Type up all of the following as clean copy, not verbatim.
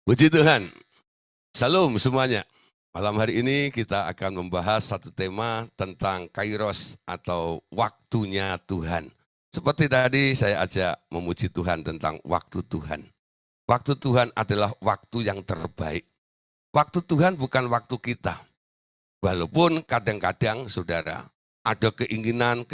Puji Tuhan, Shalom semuanya. Malam hari ini kita akan membahas satu tema tentang kairos atau waktunya Tuhan. Seperti tadi saya ajak memuji Tuhan tentang waktu Tuhan. Waktu Tuhan adalah waktu yang terbaik. Waktu Tuhan bukan waktu kita. Walaupun kadang-kadang saudara ada keinginan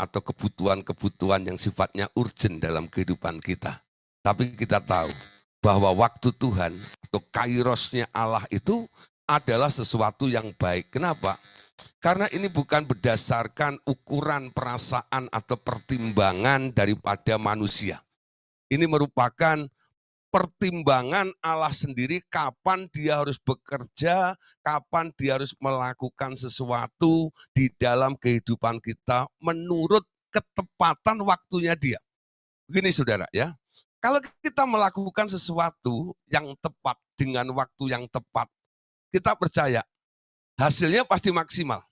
atau kebutuhan-kebutuhan yang sifatnya urgent dalam kehidupan kita. Tapi kita tahu bahwa waktu Tuhan atau kairosnya Allah itu adalah sesuatu yang baik. Kenapa? Karena ini bukan berdasarkan ukuran perasaan atau pertimbangan daripada manusia. Ini merupakan pertimbangan Allah sendiri kapan dia harus bekerja, kapan dia harus melakukan sesuatu di dalam kehidupan kita menurut ketepatan waktunya dia. Begini saudara ya, kalau kita melakukan sesuatu yang tepat dengan waktu yang tepat, kita percaya hasilnya pasti maksimal.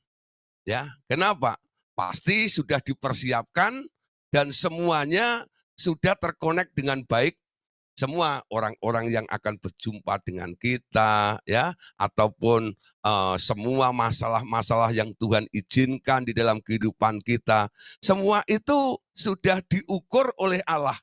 Ya, kenapa? Pasti sudah dipersiapkan dan semuanya sudah terkonek dengan baik. Semua orang-orang yang akan berjumpa dengan kita ya ataupun semua masalah-masalah yang Tuhan izinkan di dalam kehidupan kita, semua itu sudah diukur oleh Allah.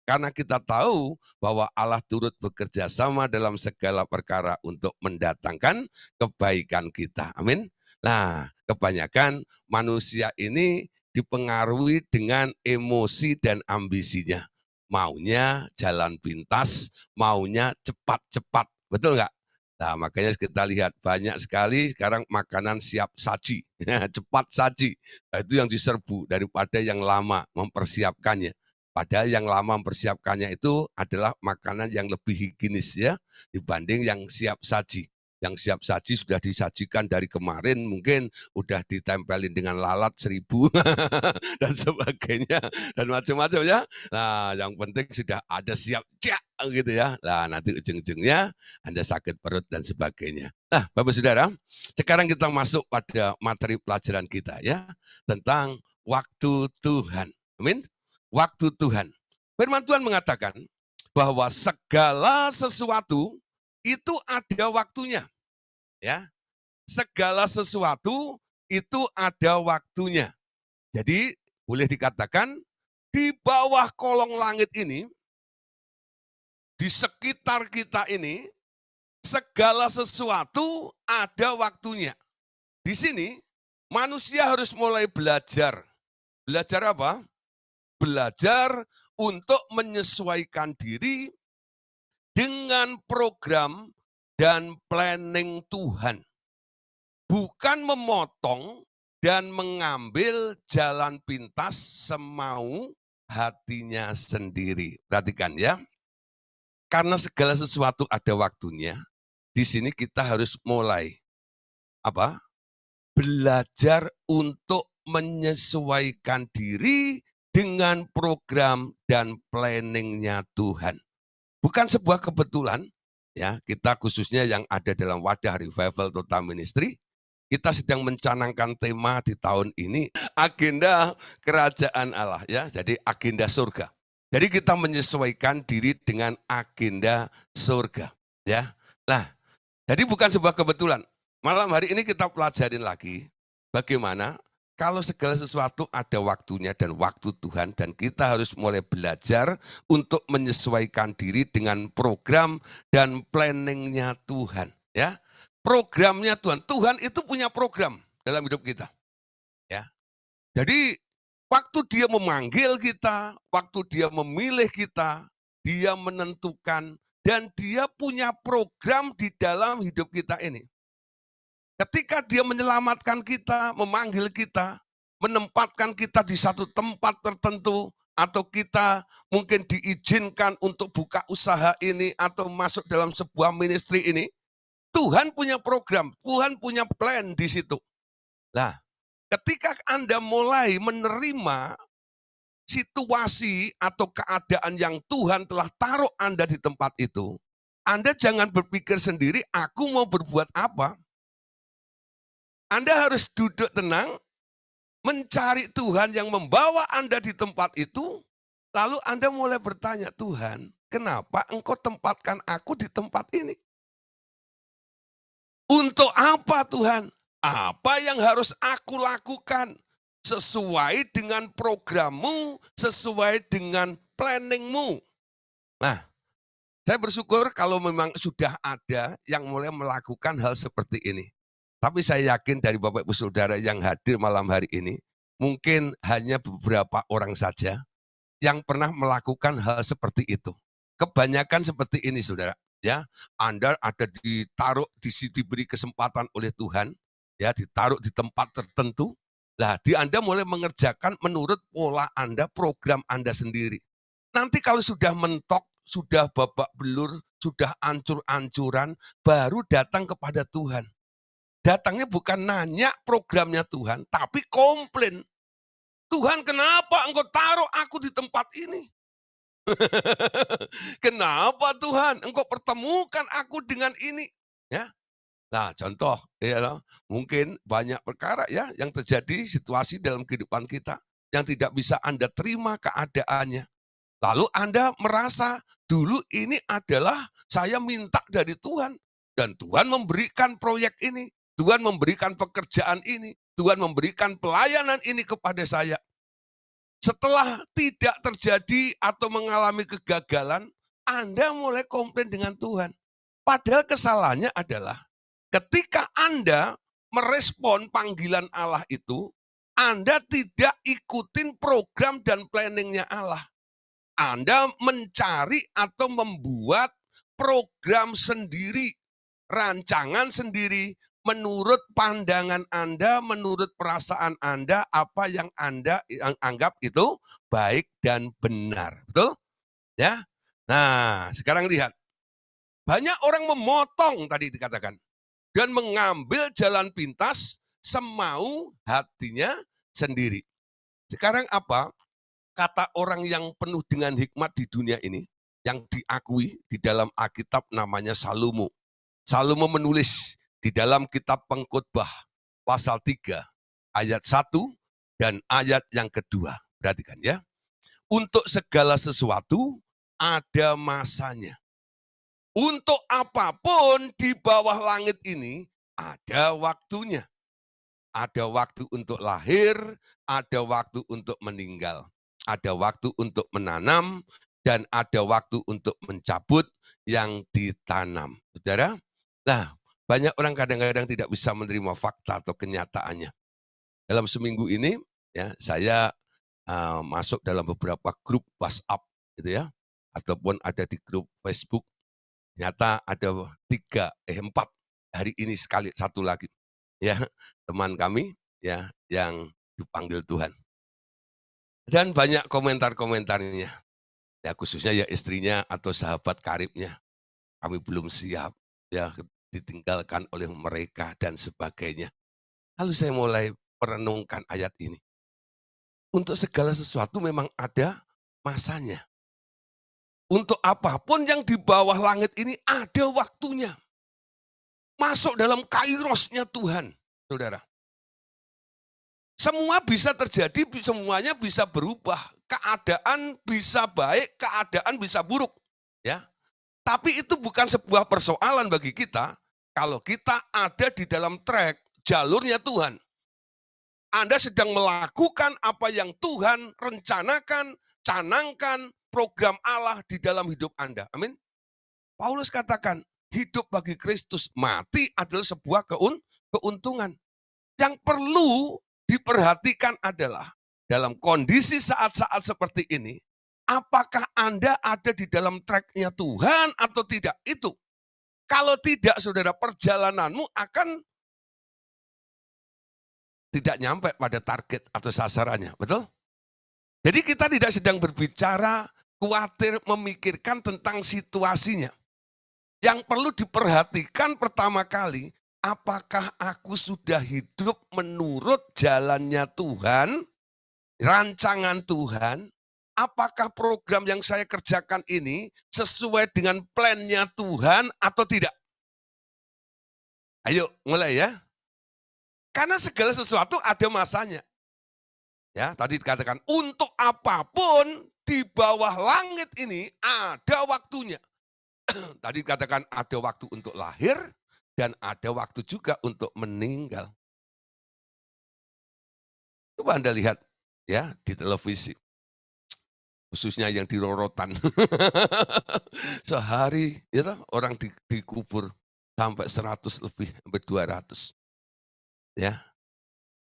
Karena kita tahu bahwa Allah turut bekerja sama dalam segala perkara untuk mendatangkan kebaikan kita. Amin. Nah, kebanyakan manusia ini dipengaruhi dengan emosi dan ambisinya. Maunya jalan pintas, maunya cepat-cepat. Betul nggak? Nah, makanya kita lihat banyak sekali sekarang makanan siap saji, cepat saji. Nah, itu yang diserbu daripada yang lama mempersiapkannya. Padahal yang lama mempersiapkannya itu adalah makanan yang lebih higienis ya dibanding yang siap saji. Yang siap saji sudah disajikan dari kemarin, mungkin udah ditempelin dengan lalat 1000 dan sebagainya dan macam-macam ya. Nah, yang penting sudah ada siap cak gitu ya. Nah, nanti ujung-ujungnya Anda sakit perut dan sebagainya. Nah, Bapak Saudara, sekarang kita masuk pada materi pelajaran kita ya tentang waktu Tuhan. Amin. Waktu Tuhan. Firman Tuhan mengatakan bahwa segala sesuatu itu ada waktunya. Ya, segala sesuatu itu ada waktunya. Jadi boleh dikatakan di bawah kolong langit ini, di sekitar kita ini, segala sesuatu ada waktunya. Di sini manusia harus mulai belajar. Belajar apa? Belajar untuk menyesuaikan diri dengan program dan planning Tuhan. Bukan memotong dan mengambil jalan pintas semau hatinya sendiri. Perhatikan ya. Karena segala sesuatu ada waktunya, di sini kita harus mulai apa? Belajar untuk menyesuaikan diri dengan program dan planningnya Tuhan. Bukan sebuah kebetulan, ya kita khususnya yang ada dalam wadah Revival Total Ministry, kita sedang mencanangkan tema di tahun ini, agenda kerajaan Allah ya, jadi agenda surga. Jadi kita menyesuaikan diri dengan agenda surga ya. Nah, jadi bukan sebuah kebetulan. Malam hari ini kita pelajarin lagi bagaimana kalau segala sesuatu ada waktunya dan waktu Tuhan dan kita harus mulai belajar untuk menyesuaikan diri dengan program dan planningnya Tuhan ya. Programnya Tuhan. Tuhan itu punya program dalam hidup kita. Ya. Jadi waktu dia memanggil kita, waktu dia memilih kita, dia menentukan dan dia punya program di dalam hidup kita ini. Ketika dia menyelamatkan kita, memanggil kita, menempatkan kita di satu tempat tertentu, atau kita mungkin diizinkan untuk buka usaha ini atau masuk dalam sebuah ministry ini, Tuhan punya program, Tuhan punya plan di situ. Nah, ketika Anda mulai menerima situasi atau keadaan yang Tuhan telah taruh Anda di tempat itu, Anda jangan berpikir sendiri, aku mau berbuat apa. Anda harus duduk tenang, mencari Tuhan yang membawa Anda di tempat itu, Lalu Anda mulai bertanya, Tuhan, kenapa Engkau tempatkan aku di tempat ini? Untuk apa Tuhan? Apa yang harus aku lakukan? Sesuai dengan programmu, sesuai dengan planningmu. Nah, saya bersyukur kalau memang sudah ada yang mulai melakukan hal seperti ini. Tapi saya yakin dari Bapak Ibu Saudara yang hadir malam hari ini, mungkin hanya beberapa orang saja yang pernah melakukan hal seperti itu. Kebanyakan seperti ini, saudara. Ya, Anda ada ditaruh di situ, diberi kesempatan oleh Tuhan, ya, ditaruh di tempat tertentu. Lah, di Anda mulai mengerjakan menurut pola Anda, program Anda sendiri. Nanti kalau sudah mentok, sudah babak belur, sudah ancur-ancuran, baru datang kepada Tuhan. Datangnya bukan nanya programnya Tuhan, tapi komplain. Tuhan, kenapa Engkau taruh aku di tempat ini? Kenapa Tuhan Engkau pertemukan aku dengan ini? Ya. Nah, contoh, ya, mungkin banyak perkara ya yang terjadi situasi dalam kehidupan kita yang tidak bisa Anda terima keadaannya. Lalu Anda merasa dulu ini adalah saya minta dari Tuhan dan Tuhan memberikan proyek ini, Tuhan memberikan pekerjaan ini, Tuhan memberikan pelayanan ini kepada saya. Setelah tidak terjadi atau mengalami kegagalan, Anda mulai komplain dengan Tuhan. Padahal kesalahannya adalah ketika Anda merespon panggilan Allah itu, Anda tidak ikutin program dan planningnya Allah. Anda mencari atau membuat program sendiri, rancangan sendiri, menurut pandangan Anda, menurut perasaan Anda, apa yang Anda anggap itu baik dan benar. Betul? Ya. Nah, sekarang lihat. Banyak orang memotong tadi dikatakan dan mengambil jalan pintas semau hatinya sendiri. Sekarang apa? Kata orang yang penuh dengan hikmat di dunia ini, yang diakui di dalam Alkitab namanya Salomo. Salomo menulis di dalam kitab Pengkhotbah pasal 3 ayat 1 dan ayat yang kedua. Perhatikan ya. Untuk segala sesuatu ada masanya. Untuk apapun di bawah langit ini ada waktunya. Ada waktu untuk lahir, ada waktu untuk meninggal. Ada waktu untuk menanam, dan ada waktu untuk mencabut yang ditanam. Saudara, nah banyak orang kadang-kadang tidak bisa menerima fakta atau kenyataannya. Dalam seminggu ini, ya saya masuk dalam beberapa grup WhatsApp, gitu ya, ataupun ada di grup Facebook. Ternyata ada 4 hari ini sekali satu lagi, ya teman kami, ya yang dipanggil Tuhan. Dan banyak komentar-komentarnya, ya khususnya ya istrinya atau sahabat karibnya. Kami belum siap, ya ditinggalkan oleh mereka dan sebagainya. Lalu saya mulai merenungkan ayat ini. Untuk segala sesuatu memang ada masanya. Untuk apapun yang di bawah langit ini ada waktunya. Masuk dalam kairosnya Tuhan, saudara. Semua bisa terjadi, semuanya bisa berubah. Keadaan bisa baik, keadaan bisa buruk. Ya, tapi itu bukan sebuah persoalan bagi kita kalau kita ada di dalam track jalurnya Tuhan. Anda sedang melakukan apa yang Tuhan rencanakan, canangkan, program Allah di dalam hidup Anda. Amin. Paulus katakan, hidup bagi Kristus, mati adalah sebuah keuntungan. Yang perlu diperhatikan adalah dalam kondisi saat-saat seperti ini, apakah Anda ada di dalam track-nya Tuhan atau tidak? Itu. Kalau tidak, saudara, perjalananmu akan tidak nyampe pada target atau sasarannya. Betul? Jadi kita tidak sedang berbicara khawatir memikirkan tentang situasinya. Yang perlu diperhatikan pertama kali, apakah aku sudah hidup menurut jalannya Tuhan, rancangan Tuhan, apakah program yang saya kerjakan ini sesuai dengan plan-nya Tuhan atau tidak? Ayo, mulai ya. Karena segala sesuatu ada masanya. Ya, tadi dikatakan untuk apapun di bawah langit ini ada waktunya. Tadi katakan ada waktu untuk lahir dan ada waktu juga untuk meninggal. Coba Anda lihat ya di televisi, khususnya yang di rorotan. Sehari ya toh, orang dikubur sampai 100 lebih, sampai 200. Ya.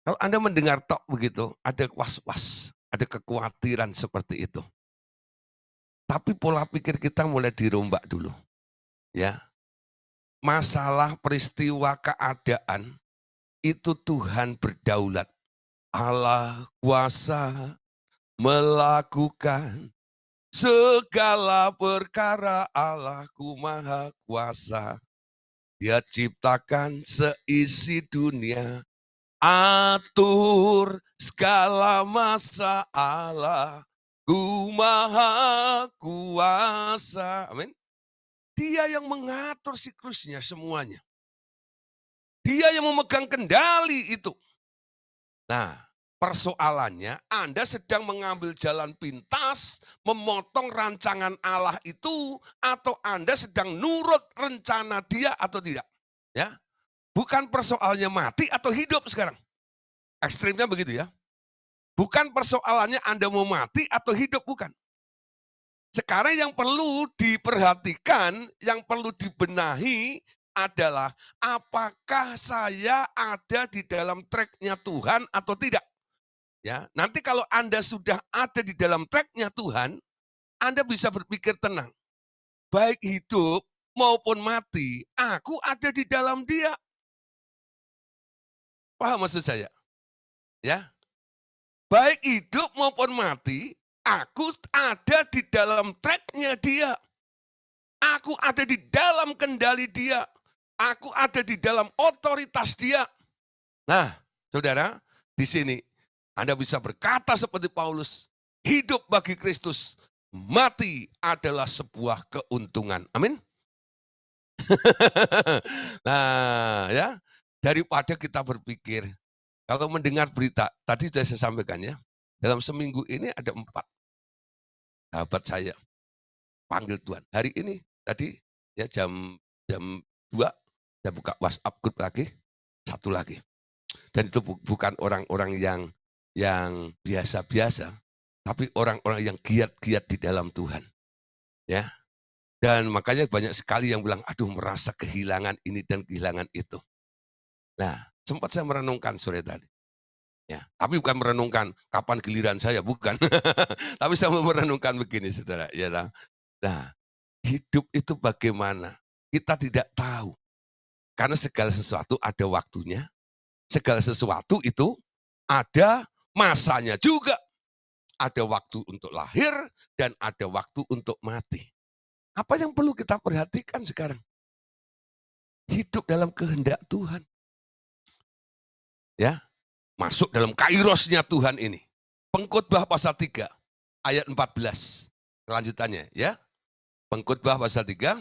Kalau Anda mendengar tok begitu, ada was-was, ada kekhawatiran seperti itu. Tapi pola pikir kita mulai dirombak dulu. Ya. Masalah peristiwa keadaan itu Tuhan berdaulat. Allah kuasa melakukan segala perkara, Allahku maha kuasa. Dia ciptakan seisi dunia, atur segala masalah, ku maha kuasa. Amin. Dia yang mengatur siklusnya semuanya. Dia yang memegang kendali itu. Nah, persoalannya Anda sedang mengambil jalan pintas, memotong rancangan Allah itu, atau Anda sedang nurut rencana Dia atau tidak. Ya, bukan persoalannya mati atau hidup sekarang. Ekstrimnya begitu ya. Bukan persoalannya Anda mau mati atau hidup, bukan. Sekarang yang perlu diperhatikan, yang perlu dibenahi adalah apakah saya ada di dalam track-nya Tuhan atau tidak. Ya, nanti kalau Anda sudah ada di dalam track-nya Tuhan, Anda bisa berpikir tenang. Baik hidup maupun mati, aku ada di dalam Dia. Paham maksud saya? Ya. Baik hidup maupun mati, aku ada di dalam track-nya Dia. Aku ada di dalam kendali Dia. Aku ada di dalam otoritas Dia. Nah, saudara, di sini Anda bisa berkata seperti Paulus, hidup bagi Kristus, mati adalah sebuah keuntungan. Amin. Nah, ya, daripada kita berpikir, kalau mendengar berita, tadi sudah saya sampaikan ya, dalam seminggu ini ada 4 sahabat saya panggil Tuhan. Hari ini, tadi ya jam 2, saya buka WhatsApp grup lagi, 1 lagi. Dan itu bukan orang-orang yang biasa-biasa, tapi orang-orang yang giat-giat di dalam Tuhan. Ya. Dan makanya banyak sekali yang bilang, aduh merasa kehilangan ini dan kehilangan itu. Nah, sempat saya merenungkan sore tadi. Ya, tapi bukan merenungkan kapan giliran saya, bukan. Tapi saya merenungkan begini, saudara. Ya, nah, hidup itu bagaimana? Kita tidak tahu. Karena segala sesuatu ada waktunya. Segala sesuatu itu ada masanya juga. Ada waktu untuk lahir dan ada waktu untuk mati. Apa yang perlu kita perhatikan sekarang? Hidup dalam kehendak Tuhan. Ya, masuk dalam kairosnya Tuhan ini. Pengkhotbah pasal 3 ayat 14. Kelanjutannya ya. Pengkhotbah pasal 3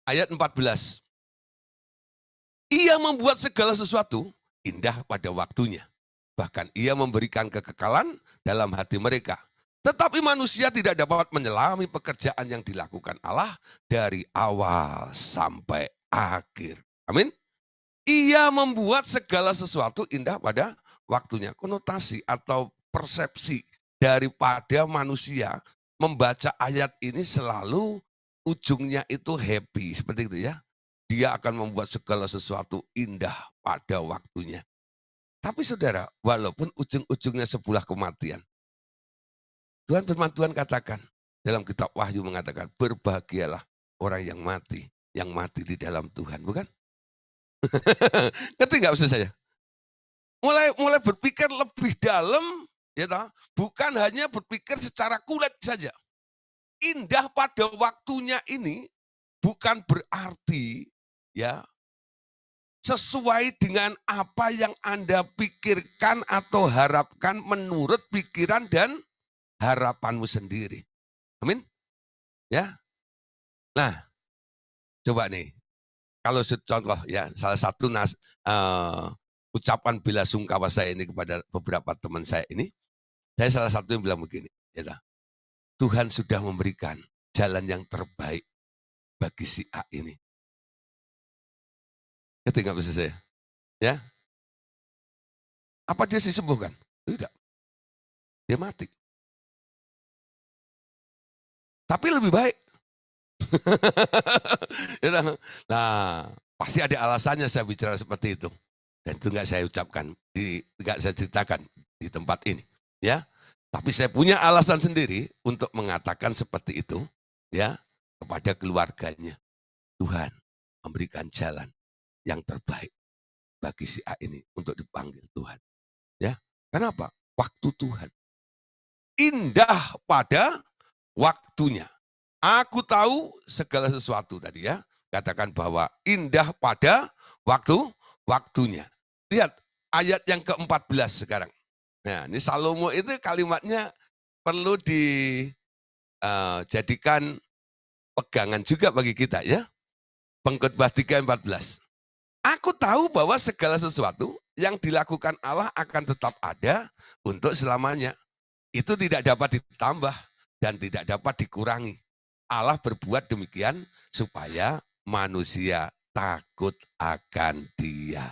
ayat 14. Ia membuat segala sesuatu indah pada waktunya. Bahkan ia memberikan kekekalan dalam hati mereka. Tetapi manusia tidak dapat menyelami pekerjaan yang dilakukan Allah dari awal sampai akhir. Amin. Ia membuat segala sesuatu indah pada waktunya. Konotasi atau persepsi daripada manusia membaca ayat ini selalu ujungnya itu happy. Seperti itu ya. Dia akan membuat segala sesuatu indah pada waktunya. Tapi saudara, walaupun ujung-ujungnya sebuah kematian, Tuhan katakan, dalam kitab Wahyu mengatakan, berbahagialah orang yang mati di dalam Tuhan, bukan? Ngerti nggak maksud saya? Mulai berpikir lebih dalam, ya toh? Bukan hanya berpikir secara kulit saja. Indah pada waktunya ini bukan berarti ya sesuai dengan apa yang Anda pikirkan atau harapkan menurut pikiran dan harapanmu sendiri. Amin. Ya. Nah, coba nih. Kalau contoh ya, salah satu ucapan bela sungkawa saya ini kepada beberapa teman saya ini, saya salah satu yang bilang begini, ya, Tuhan sudah memberikan jalan yang terbaik bagi si A ini. Ngerti nggak maksud saya? Ya, apa dia disembuhkan? Tidak, dia mati. Tapi lebih baik. Nah, pasti ada alasannya saya bicara seperti itu. Dan itu nggak saya ucapkan, nggak saya ceritakan di tempat ini. Ya, tapi saya punya alasan sendiri untuk mengatakan seperti itu, ya, kepada keluarganya. Tuhan memberikan jalan yang terbaik bagi si A ini untuk dipanggil Tuhan. Ya, kenapa? Waktu Tuhan indah pada waktunya. Aku tahu segala sesuatu tadi ya. Katakan bahwa indah pada waktunya. Lihat ayat yang ke-14 sekarang. Nah, ini Salomo itu kalimatnya perlu dijadikan pegangan juga bagi kita ya. Pengkhotbah 3:14. Aku tahu bahwa segala sesuatu yang dilakukan Allah akan tetap ada untuk selamanya. Itu tidak dapat ditambah dan tidak dapat dikurangi. Allah berbuat demikian supaya manusia takut akan Dia.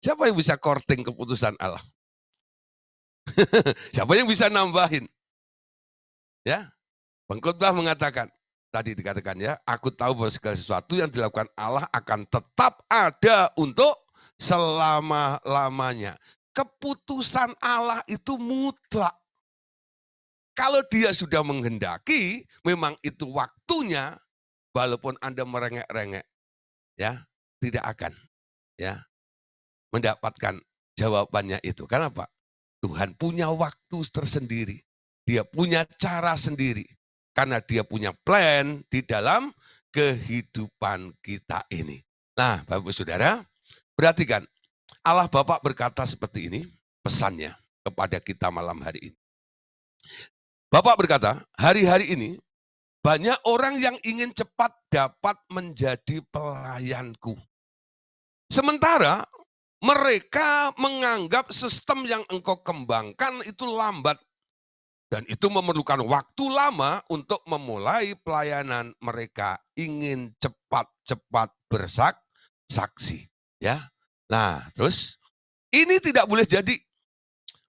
Siapa yang bisa korting keputusan Allah? Siapa yang bisa nambahin? Ya, Pengkhotbah mengatakan, tadi dikatakan ya, aku tahu bahwa segala sesuatu yang dilakukan Allah akan tetap ada untuk selama-lamanya. Keputusan Allah itu mutlak. Kalau dia sudah menghendaki, memang itu waktunya, walaupun Anda merengek-rengek, ya, tidak akan ya mendapatkan jawabannya itu. Kenapa? Tuhan punya waktu tersendiri. Dia punya cara sendiri. Karena dia punya plan di dalam kehidupan kita ini. Nah, Bapak Saudara, perhatikan. Allah Bapa berkata seperti ini, pesannya kepada kita malam hari ini. Bapak berkata, hari-hari ini banyak orang yang ingin cepat dapat menjadi pelayanku. Sementara mereka menganggap sistem yang engkau kembangkan itu lambat. Dan itu memerlukan waktu lama untuk memulai pelayanan mereka. Ingin cepat-cepat bersaksi. Ya. Nah, terus ini tidak boleh jadi.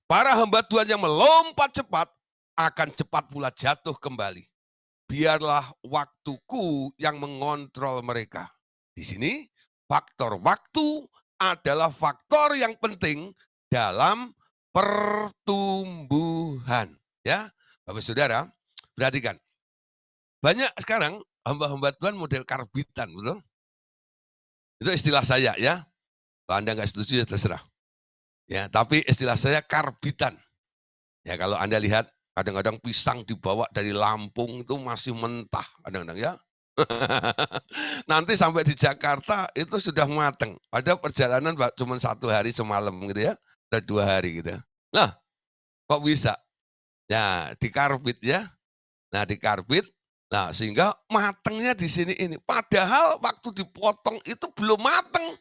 Para hamba Tuhan yang melompat cepat akan cepat pula jatuh kembali. Biarlah waktuku yang mengontrol mereka. Di sini faktor waktu adalah faktor yang penting dalam pertumbuhan. Ya, Bapak Saudara, perhatikan. Banyak sekarang hamba-hamba Tuhan model karbitan, betul? Itu istilah saya ya. Kalau Anda nggak setuju ya terserah. Ya, tapi istilah saya karbitan. Ya, kalau Anda lihat kadang-kadang pisang dibawa dari Lampung itu masih mentah kadang-kadang ya. Nanti sampai di Jakarta itu sudah mateng. Padahal perjalanan cuma 1 hari semalam gitu ya, atau 2 hari gitu. Nah, kok bisa? Ya, dikarbit ya. Nah, dikarbit. Nah, sehingga matengnya di sini ini. Padahal waktu dipotong itu belum mateng.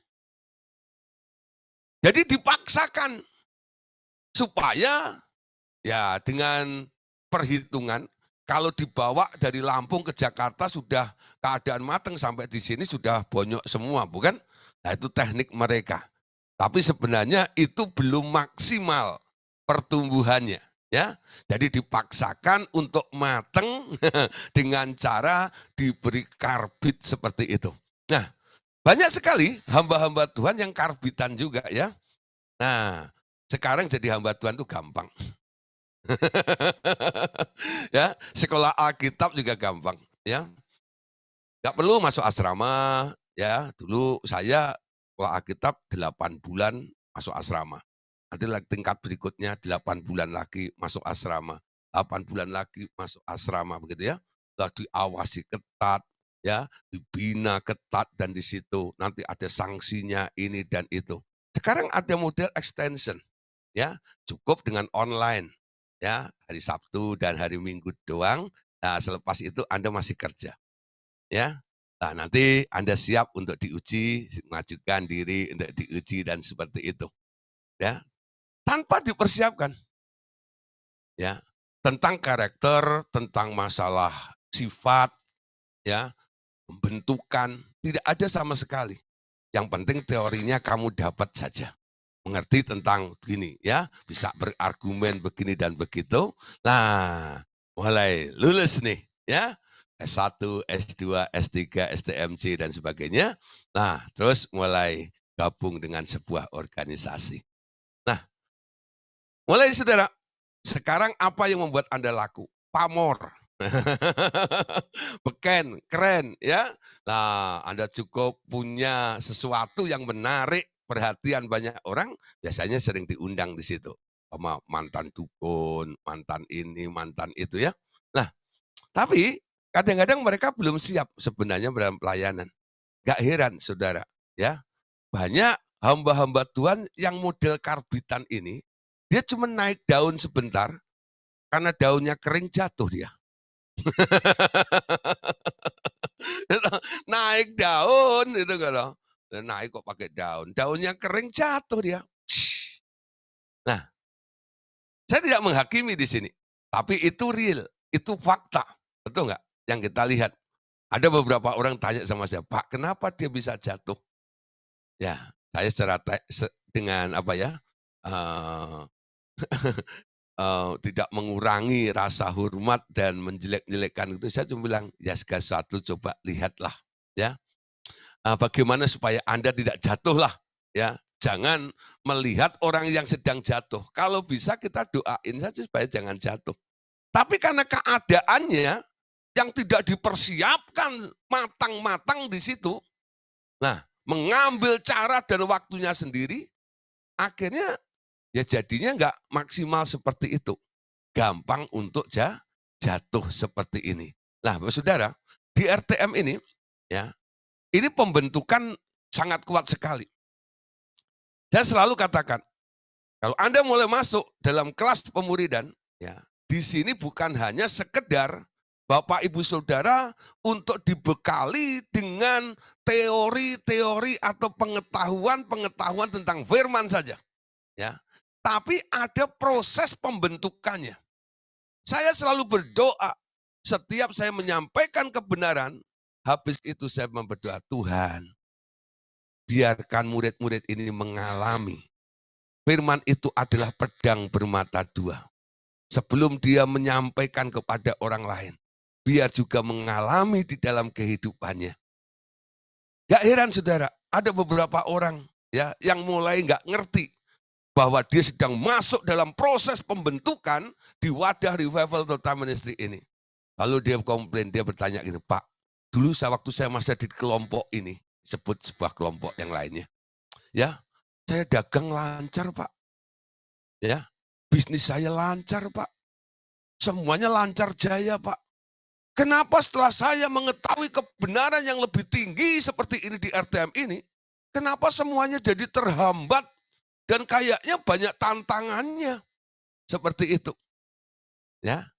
Jadi dipaksakan supaya ya dengan perhitungan kalau dibawa dari Lampung ke Jakarta sudah keadaan mateng sampai di sini sudah bonyok semua, bukan? Nah, itu teknik mereka. Tapi sebenarnya itu belum maksimal pertumbuhannya, ya. Jadi dipaksakan untuk mateng dengan cara diberi karbit seperti itu. Nah, banyak sekali hamba-hamba Tuhan yang karbitan juga ya. Nah, sekarang jadi hamba Tuhan itu gampang. Ya, sekolah Alkitab juga gampang, ya. Nggak perlu masuk asrama, ya. Dulu saya sekolah Alkitab 8 bulan masuk asrama. Nanti tingkat berikutnya 8 bulan lagi masuk asrama, 8 bulan lagi masuk asrama begitu ya. Sudah diawasi ketat, ya, dibina ketat dan di situ nanti ada sanksinya ini dan itu. Sekarang ada model extension, ya, cukup dengan online. Ya, hari Sabtu dan hari Minggu doang. Nah, selepas itu Anda masih kerja. Ya. Nah, nanti Anda siap untuk diuji, mengajukan diri untuk diuji dan seperti itu. Ya. Tanpa dipersiapkan. Ya. tentang karakter, tentang masalah sifat, ya, pembentukan, tidak ada sama sekali. Yang penting teorinya kamu dapat saja. Mengerti tentang gini ya, bisa berargumen begini dan begitu. Nah, mulai lulus nih ya. S1, S2, S3, STMC dan sebagainya. Nah, terus mulai gabung dengan sebuah organisasi. Nah, mulai saudara, sekarang apa yang membuat Anda laku? Pamor. Beken, keren ya. Nah, Anda cukup punya sesuatu yang menarik perhatian banyak orang, biasanya sering diundang di situ. Sama mantan dukun, mantan ini, mantan itu ya. Nah, tapi kadang-kadang mereka belum siap sebenarnya dalam pelayanan. Gak heran saudara ya. Banyak hamba-hamba Tuhan yang model karbitan ini, dia cuma naik daun sebentar, karena daunnya kering jatuh dia. Naik daun itu kalau naik kok pakai daun, daunnya kering jatuh dia. Nah, saya tidak menghakimi di sini, tapi itu real, itu fakta, betul nggak? Yang kita lihat. Ada beberapa orang tanya sama saya, Pak, kenapa dia bisa jatuh? Ya, saya secara dengan apa ya, uh, tidak mengurangi rasa hormat dan menjelek-jelekkan itu, saya cuma bilang, ya segala sesuatu coba lihatlah, ya. Bagaimana supaya Anda tidak jatuh lah, ya. Jangan melihat orang yang sedang jatuh. Kalau bisa kita doain saja supaya jangan jatuh. Tapi karena keadaannya yang tidak dipersiapkan matang-matang di situ, nah mengambil cara dan waktunya sendiri, akhirnya ya jadinya nggak maksimal seperti itu. Gampang untuk jatuh seperti ini. Nah, saudara, di RTM ini, ya, ini pembentukan sangat kuat sekali. Saya selalu katakan, kalau Anda mulai masuk dalam kelas pemuridan, ya, di sini bukan hanya sekedar Bapak Ibu Saudara untuk dibekali dengan teori-teori atau pengetahuan-pengetahuan tentang firman saja, ya. Tapi ada proses pembentukannya. Saya selalu berdoa setiap saya menyampaikan kebenaran, habis itu saya berdoa, Tuhan, biarkan murid-murid ini mengalami. Firman itu adalah pedang bermata dua. Sebelum dia menyampaikan kepada orang lain, biar juga mengalami di dalam kehidupannya. Gak heran saudara, ada beberapa orang ya yang mulai gak ngerti bahwa dia sedang masuk dalam proses pembentukan di wadah Revival Total Ministry ini. Lalu dia komplain, dia bertanya gini, Pak, dulu waktu saya masih di kelompok ini, sebut sebuah kelompok yang lainnya, ya, saya dagang lancar, Pak. Ya, bisnis saya lancar, Pak. Semuanya lancar jaya, Pak. Kenapa setelah saya mengetahui kebenaran yang lebih tinggi seperti ini di RTM ini, kenapa semuanya jadi terhambat dan kayaknya banyak tantangannya seperti itu? Ya,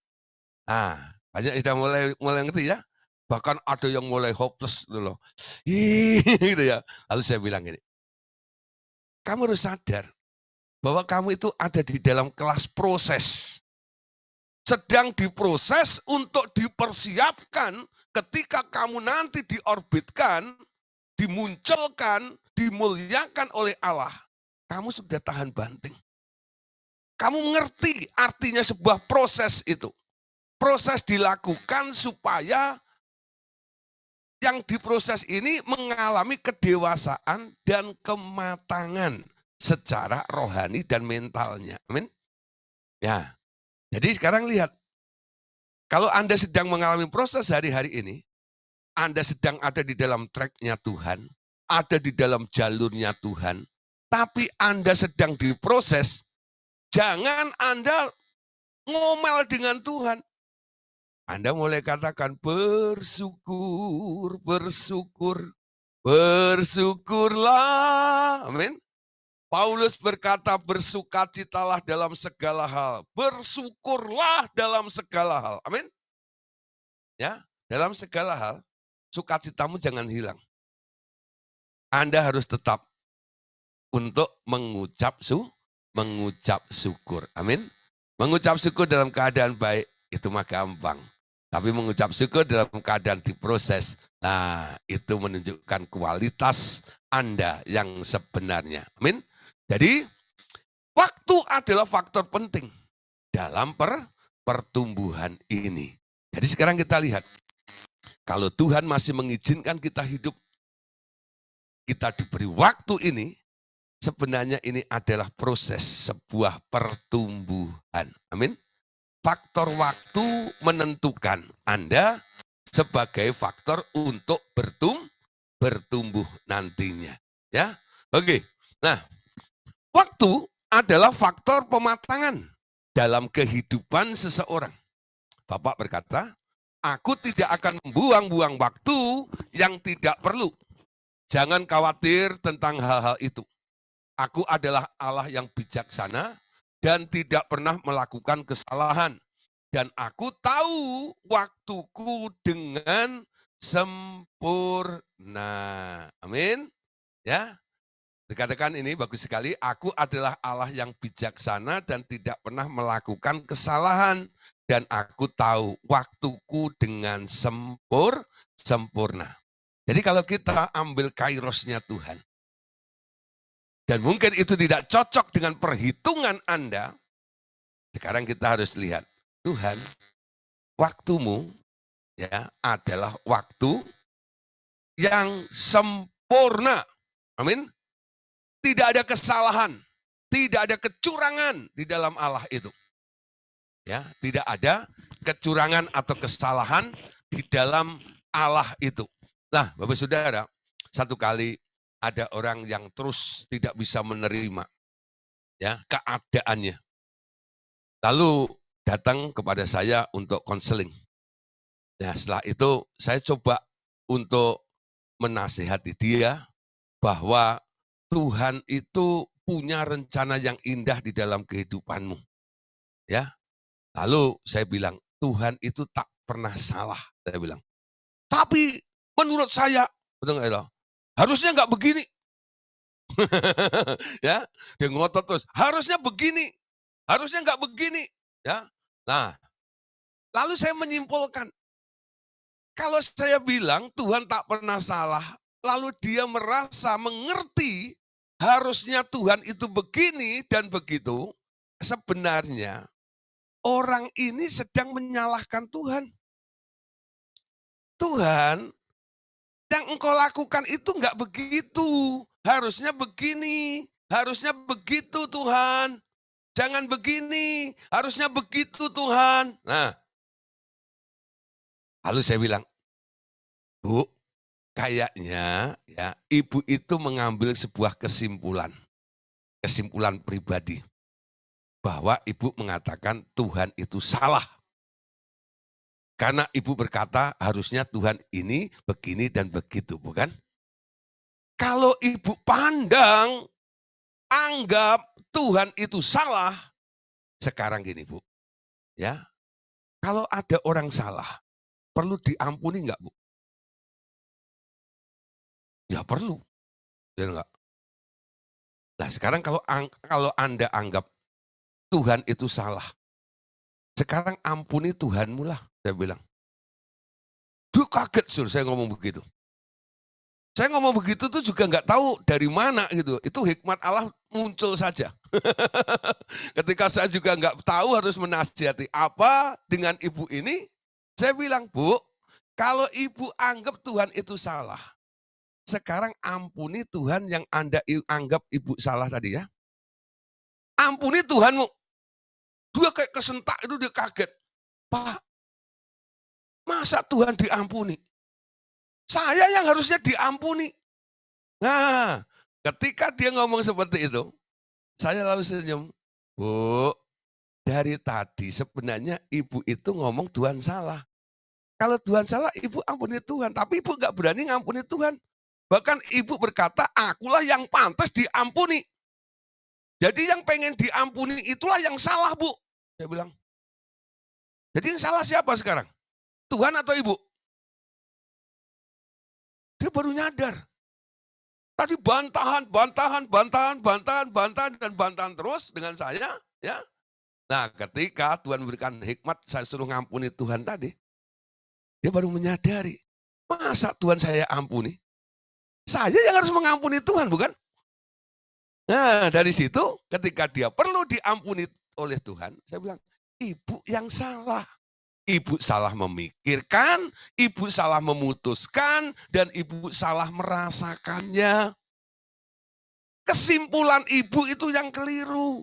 banyak sudah mulai ngerti ya. Bahkan ada yang mulai hopeless gitu loh. Gitu ya. Lalu saya bilang gini, kamu harus sadar bahwa kamu itu ada di dalam kelas proses. Sedang diproses untuk dipersiapkan ketika kamu nanti diorbitkan, dimunculkan, dimuliakan oleh Allah. Kamu sudah tahan banting. Kamu mengerti artinya sebuah proses itu. Proses dilakukan supaya yang diproses ini mengalami kedewasaan dan kematangan secara rohani dan mentalnya. Amin. Ya, jadi sekarang lihat, kalau Anda sedang mengalami proses hari-hari ini, Anda sedang ada di dalam tracknya Tuhan, ada di dalam jalurnya Tuhan, tapi Anda sedang diproses, jangan Anda ngomel dengan Tuhan. Anda mulai katakan bersyukur, bersyukur, bersyukurlah. Amin. Paulus berkata bersukacitalah dalam segala hal. Bersyukurlah dalam segala hal. Amin. Ya, dalam segala hal, sukacitamu jangan hilang. Anda harus tetap untuk mengucap syukur. Amin. Mengucap syukur dalam keadaan baik, itu mah gampang. Tapi mengucap syukur dalam keadaan diproses, nah itu menunjukkan kualitas Anda yang sebenarnya. Amin. Jadi waktu adalah faktor penting dalam pertumbuhan ini. Jadi sekarang kita lihat, kalau Tuhan masih mengizinkan kita hidup, kita diberi waktu ini, sebenarnya ini adalah proses sebuah pertumbuhan. Amin. Faktor waktu menentukan Anda sebagai faktor untuk bertumbuh nantinya. Ya, oke. Nah, waktu adalah faktor pematangan dalam kehidupan seseorang. Bapak berkata, aku tidak akan membuang-buang waktu yang tidak perlu. Jangan khawatir tentang hal-hal itu. Aku adalah Allah yang bijaksana dan tidak pernah melakukan kesalahan. Dan aku tahu waktuku dengan sempurna. Amin. Ya, dikatakan ini bagus sekali. Aku adalah Allah yang bijaksana dan tidak pernah melakukan kesalahan. Dan aku tahu waktuku dengan sempurna. Jadi kalau kita ambil kairosnya Tuhan, dan mungkin itu tidak cocok dengan perhitungan Anda, sekarang kita harus lihat, Tuhan, waktumu ya adalah waktu yang sempurna. Amin. Tidak ada kesalahan, tidak ada kecurangan di dalam Allah itu. Ya, tidak ada kecurangan atau kesalahan di dalam Allah itu. Nah, Bapak Saudara, satu kali ada orang yang terus tidak bisa menerima ya keadaannya. Lalu datang kepada saya untuk konseling. Nah, setelah itu saya coba untuk menasihati dia bahwa Tuhan itu punya rencana yang indah di dalam kehidupanmu. Ya. Lalu saya bilang, Tuhan itu tak pernah salah, saya bilang. Tapi menurut saya, betul nggak, harusnya nggak begini. Ya, dia ngotot terus. Harusnya begini, harusnya nggak begini. Ya, nah, lalu saya menyimpulkan, kalau saya bilang Tuhan tak pernah salah, lalu dia merasa mengerti harusnya Tuhan itu begini dan begitu, sebenarnya orang ini sedang menyalahkan Tuhan. Tuhan, yang engkau lakukan itu enggak begitu. Harusnya begini, harusnya begitu Tuhan. Jangan begini, harusnya begitu Tuhan. Nah, lalu saya bilang, Bu, kayaknya ya ibu itu mengambil sebuah kesimpulan pribadi. Bahwa ibu mengatakan Tuhan itu salah. Karena ibu berkata harusnya Tuhan ini begini dan begitu, bukan? Kalau ibu pandang, anggap Tuhan itu salah, sekarang gini Bu, ya, kalau ada orang salah, perlu diampuni enggak Bu? Ya perlu, ya enggak? Nah sekarang kalau Anda anggap Tuhan itu salah, sekarang ampuni Tuhanmu lah, saya bilang. Dia kaget suruh saya ngomong begitu. Saya ngomong begitu tuh juga nggak tahu dari mana gitu. Itu hikmat Allah muncul saja. Ketika saya juga nggak tahu harus menasihati apa dengan ibu ini, saya bilang, Bu, kalau ibu anggap Tuhan itu salah, sekarang ampuni Tuhan yang Anda anggap ibu salah tadi ya. Ampuni Tuhanmu. Dia kayak kesentak itu, dia kaget. Pak, masa Tuhan diampuni? Saya yang harusnya diampuni. Nah, ketika dia ngomong seperti itu, saya lalu senyum. Bu, dari tadi sebenarnya ibu itu ngomong Tuhan salah. Kalau Tuhan salah, ibu ampuni Tuhan. Tapi ibu nggak berani ngampuni Tuhan. Bahkan ibu berkata, akulah yang pantas diampuni. Jadi yang pengen diampuni itulah yang salah, Bu. Saya bilang. Jadi yang salah siapa sekarang? Tuhan atau ibu? Dia baru nyadar. Tadi bantahan, dan bantahan terus dengan saya, ya. Nah, ketika Tuhan memberikan hikmat, saya suruh ngampuni Tuhan tadi, dia baru menyadari, masa Tuhan saya ampuni? Saya yang harus mengampuni Tuhan, bukan? Nah, dari situ ketika dia perlu diampuni oleh Tuhan, saya bilang, ibu yang salah. Ibu salah memikirkan, ibu salah memutuskan, dan ibu salah merasakannya. Kesimpulan ibu itu yang keliru.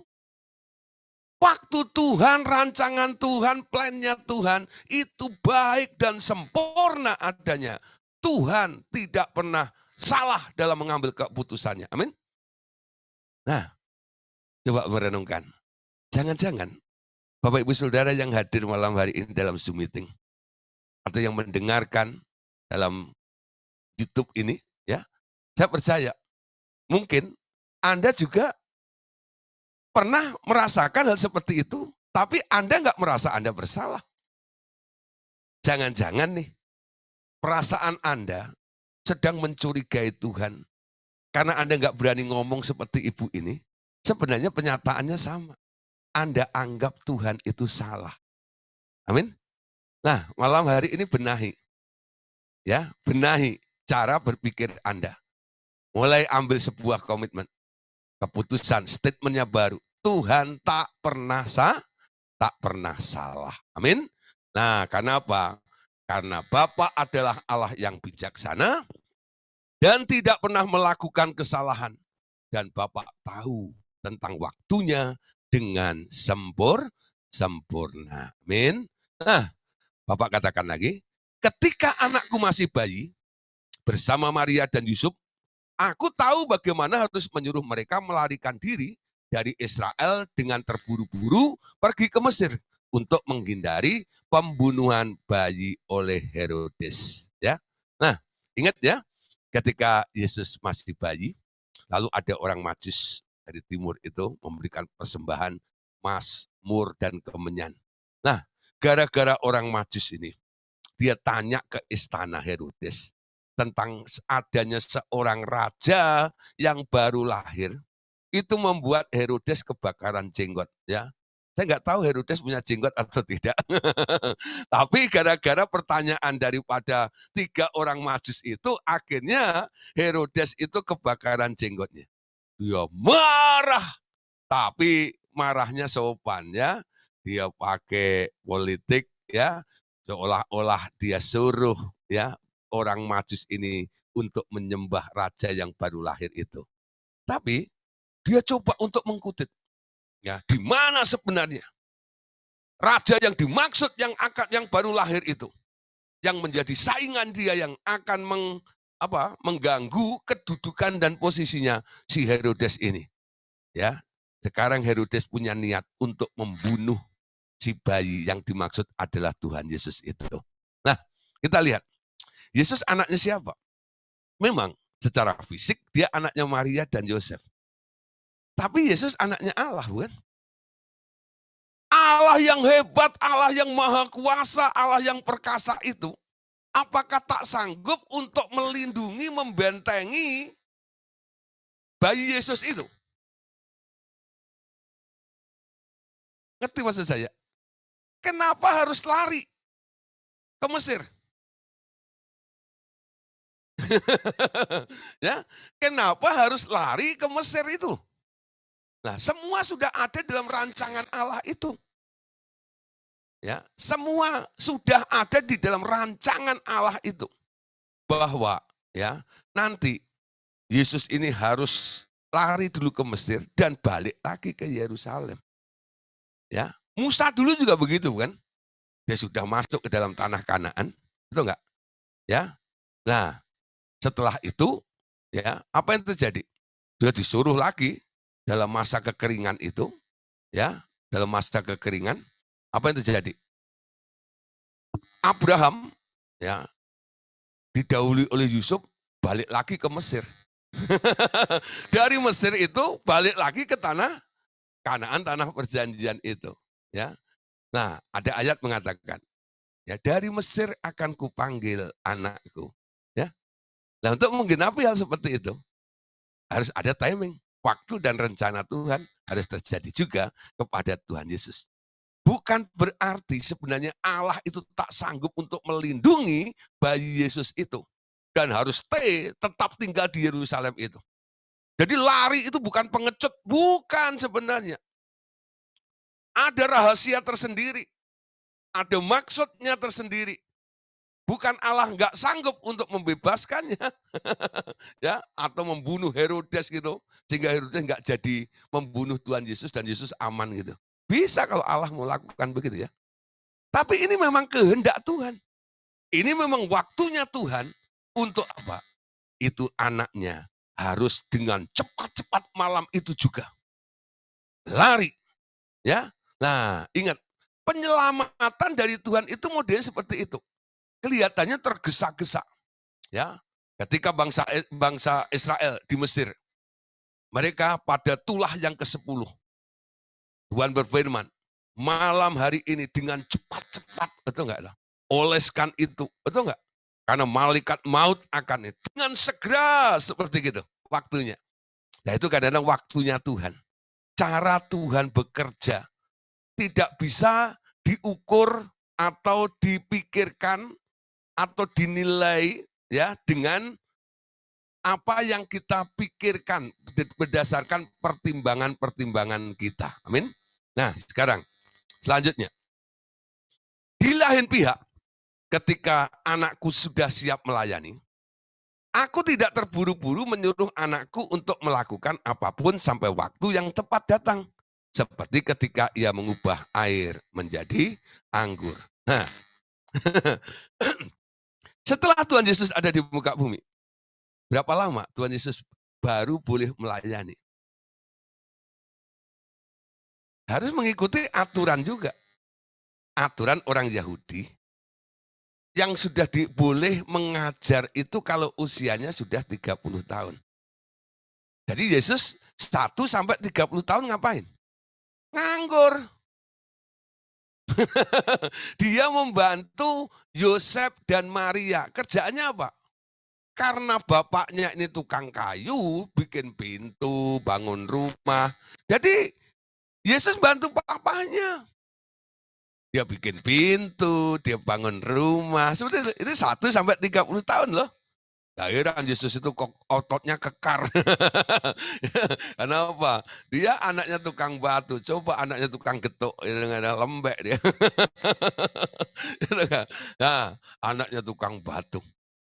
Waktu Tuhan, rancangan Tuhan, plannya Tuhan, itu baik dan sempurna adanya. Tuhan tidak pernah salah dalam mengambil keputusannya. Amin. Nah, coba merenungkan. Jangan-jangan Bapak Ibu Saudara yang hadir malam hari ini dalam Zoom meeting, atau yang mendengarkan dalam YouTube ini, ya, saya percaya mungkin Anda juga pernah merasakan hal seperti itu, tapi Anda nggak merasa Anda bersalah. Jangan-jangan nih, perasaan Anda sedang mencurigai Tuhan, karena Anda nggak berani ngomong seperti ibu ini, sebenarnya penyataannya sama. Anda anggap Tuhan itu salah. Amin. Nah, malam hari ini benahi. Ya, benahi cara berpikir Anda. Mulai ambil sebuah komitmen, keputusan, statementnya baru. Tuhan tak pernah salah. Amin. Nah, karena apa? Karena Bapa adalah Allah yang bijaksana dan tidak pernah melakukan kesalahan. Dan Bapa tahu tentang waktunya dengan sempurna. Amin. Nah, Bapak katakan lagi, ketika anakku masih bayi, bersama Maria dan Yusuf, aku tahu bagaimana harus menyuruh mereka melarikan diri dari Israel dengan terburu-buru pergi ke Mesir untuk menghindari pembunuhan bayi oleh Herodes. Ya, nah ingat ya, ketika Yesus masih bayi, lalu ada orang Majus dari timur itu memberikan persembahan emas, mur, dan kemenyan. Nah, gara-gara orang Majus ini, dia tanya ke istana Herodes tentang adanya seorang raja yang baru lahir, itu membuat Herodes kebakaran jenggot. Ya, saya nggak tahu Herodes punya jenggot atau tidak. Tapi gara-gara pertanyaan daripada 3 orang Majus itu, akhirnya Herodes itu kebakaran jenggotnya. Dia marah, tapi marahnya sopan ya. Dia pakai politik ya, seolah-olah dia suruh ya orang Majus ini untuk menyembah raja yang baru lahir itu. Tapi dia coba untuk mengkutip, ya, di mana sebenarnya raja yang dimaksud yang baru lahir itu, yang menjadi saingan dia, yang akan mengganggu kedudukan dan posisinya si Herodes ini. Ya, sekarang Herodes punya niat untuk membunuh si bayi yang dimaksud adalah Tuhan Yesus itu. Nah, kita lihat, Yesus anaknya siapa? Memang secara fisik dia anaknya Maria dan Yosef. Tapi Yesus anaknya Allah, bukan? Allah yang hebat, Allah yang maha kuasa, Allah yang perkasa itu, apakah tak sanggup untuk melindungi, membentengi bayi Yesus itu? Ngerti maksud saya? Kenapa harus lari ke Mesir? Ya, kenapa harus lari ke Mesir itu? Nah, semua sudah ada dalam rancangan Allah itu. Ya, semua sudah ada di dalam rancangan Allah itu. Bahwa ya, nanti Yesus ini harus lari dulu ke Mesir dan balik lagi ke Yerusalem. Ya, Musa dulu juga begitu kan? Dia sudah masuk ke dalam tanah Kanaan, betul enggak? Ya. Nah, setelah itu ya, apa yang terjadi? Dia disuruh lagi dalam masa kekeringan itu, ya, dalam masa kekeringan, apa yang terjadi? Abraham ya didahului oleh Yusuf balik lagi ke Mesir. Dari Mesir itu balik lagi ke tanah Kanaan, tanah perjanjian itu, ya. Nah, ada ayat mengatakan, ya, dari Mesir akan kupanggil anakku, ya. Nah, untuk menggenapi hal seperti itu harus ada timing, waktu dan rencana Tuhan harus terjadi juga kepada Tuhan Yesus. bukan berarti sebenarnya Allah itu tak sanggup untuk melindungi bayi Yesus itu. Dan harus tetap tinggal di Yerusalem itu. Jadi lari itu bukan pengecut, bukan sebenarnya. Ada rahasia tersendiri, ada maksudnya tersendiri. Bukan Allah nggak sanggup untuk membebaskannya, ya, atau membunuh Herodes gitu, sehingga Herodes nggak jadi membunuh Tuhan Yesus dan Yesus aman gitu. Bisa kalau Allah mau lakukan begitu ya. Tapi ini memang kehendak Tuhan. Ini memang waktunya Tuhan untuk apa? Itu anaknya harus dengan cepat-cepat malam itu juga lari, ya. Nah, ingat, penyelamatan dari Tuhan itu modelnya seperti itu. Kelihatannya tergesa-gesa, ya. Ketika bangsa Israel di Mesir, mereka pada tulah yang ke-10. Tuhan berfirman, malam hari ini dengan cepat-cepat, betul enggak lah? Oleskan itu, betul enggak? Karena malaikat maut akan itu. Dengan segera seperti gitu waktunya. Nah itu kadang-kadang waktunya Tuhan. Cara Tuhan bekerja tidak bisa diukur atau dipikirkan atau dinilai ya dengan apa yang kita pikirkan berdasarkan pertimbangan-pertimbangan kita. Amin. Nah, sekarang selanjutnya. Di lain pihak, ketika anakku sudah siap melayani, aku tidak terburu-buru menyuruh anakku untuk melakukan apapun sampai waktu yang tepat datang. Seperti ketika ia mengubah air menjadi anggur. Nah, setelah Tuhan Yesus ada di muka bumi, berapa lama Tuhan Yesus baru boleh melayani? Harus mengikuti aturan juga. Aturan orang Yahudi yang sudah boleh mengajar itu kalau usianya sudah 30 tahun. Jadi Yesus 1 sampai 30 tahun ngapain? Nganggur. Dia membantu Yosef dan Maria. Kerjaannya apa? Karena bapaknya ini tukang kayu, bikin pintu, bangun rumah. Jadi Yesus bantu papanya. Dia bikin pintu, dia bangun rumah. Seperti itu. Itu 1 sampai 30 tahun loh. Heran Yesus itu ototnya kekar. Kenapa? Dia anaknya tukang batu. Coba anaknya tukang getuk. Lembek dia. Nah, anaknya tukang batu.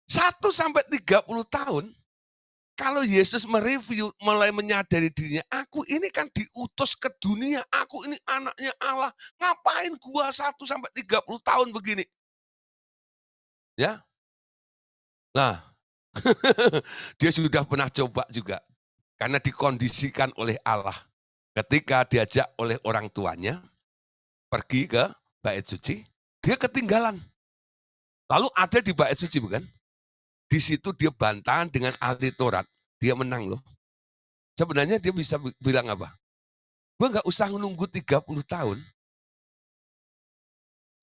1 sampai 30 tahun, kalau Yesus mereview, mulai menyadari dirinya, aku ini kan diutus ke dunia, aku ini anaknya Allah, ngapain gua 1 sampai 30 tahun begini? Ya. Nah, dia sudah pernah coba juga, karena dikondisikan oleh Allah. Ketika diajak oleh orang tuanya, pergi ke bait suci, dia ketinggalan. Lalu ada di bait suci bukan? Di situ dia bantahan dengan ahli Taurat. Dia menang loh. Sebenarnya dia bisa bilang apa? Gue nggak usah menunggu 30 tahun.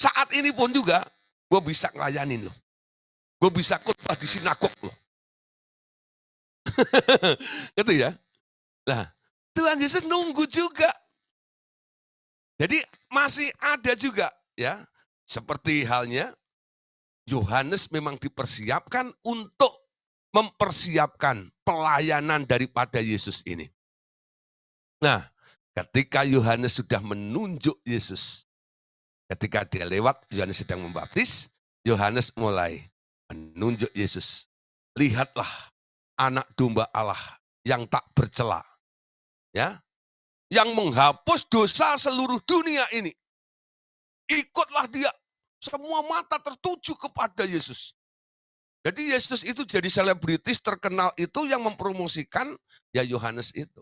Saat ini pun juga, gue bisa ngelayanin loh. Gue bisa khotbah di sinagog loh. Gitu ya. Nah, Tuhan Yesus nunggu juga. Jadi masih ada juga ya. Seperti halnya Yohanes memang dipersiapkan untuk mempersiapkan pelayanan daripada Yesus ini. Nah, ketika Yohanes sudah menunjuk Yesus, ketika dia lewat, Yohanes sedang membaptis, Yohanes mulai menunjuk Yesus. Lihatlah anak domba Allah yang tak bercela, ya, yang menghapus dosa seluruh dunia ini. Ikutlah dia. Semua mata tertuju kepada Yesus. Jadi Yesus itu jadi selebritis terkenal itu yang mempromosikan ya Yohanes itu.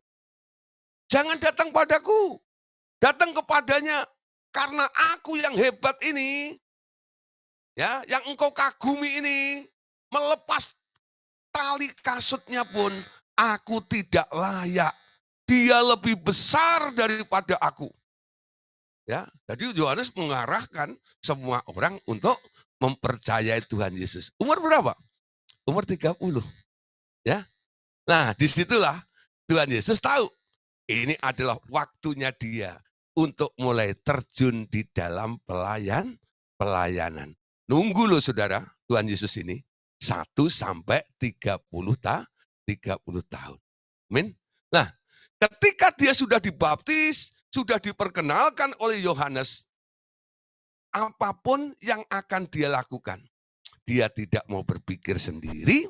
Jangan datang padaku, datang kepadanya karena aku yang hebat ini, ya, yang engkau kagumi ini, melepas tali kasutnya pun aku tidak layak. Dia lebih besar daripada aku. Ya, jadi Yohanes mengarahkan semua orang untuk mempercayai Tuhan Yesus. Umur berapa? Umur 30. Ya. Nah, disitulah Tuhan Yesus tahu ini adalah waktunya dia. untuk mulai terjun di dalam pelayanan. Nunggu loh saudara, Tuhan Yesus ini 1 sampai 30 tahun. Amin. Nah, ketika dia sudah dibaptis, sudah diperkenalkan oleh Yohanes, apapun yang akan dia lakukan, dia tidak mau berpikir sendiri,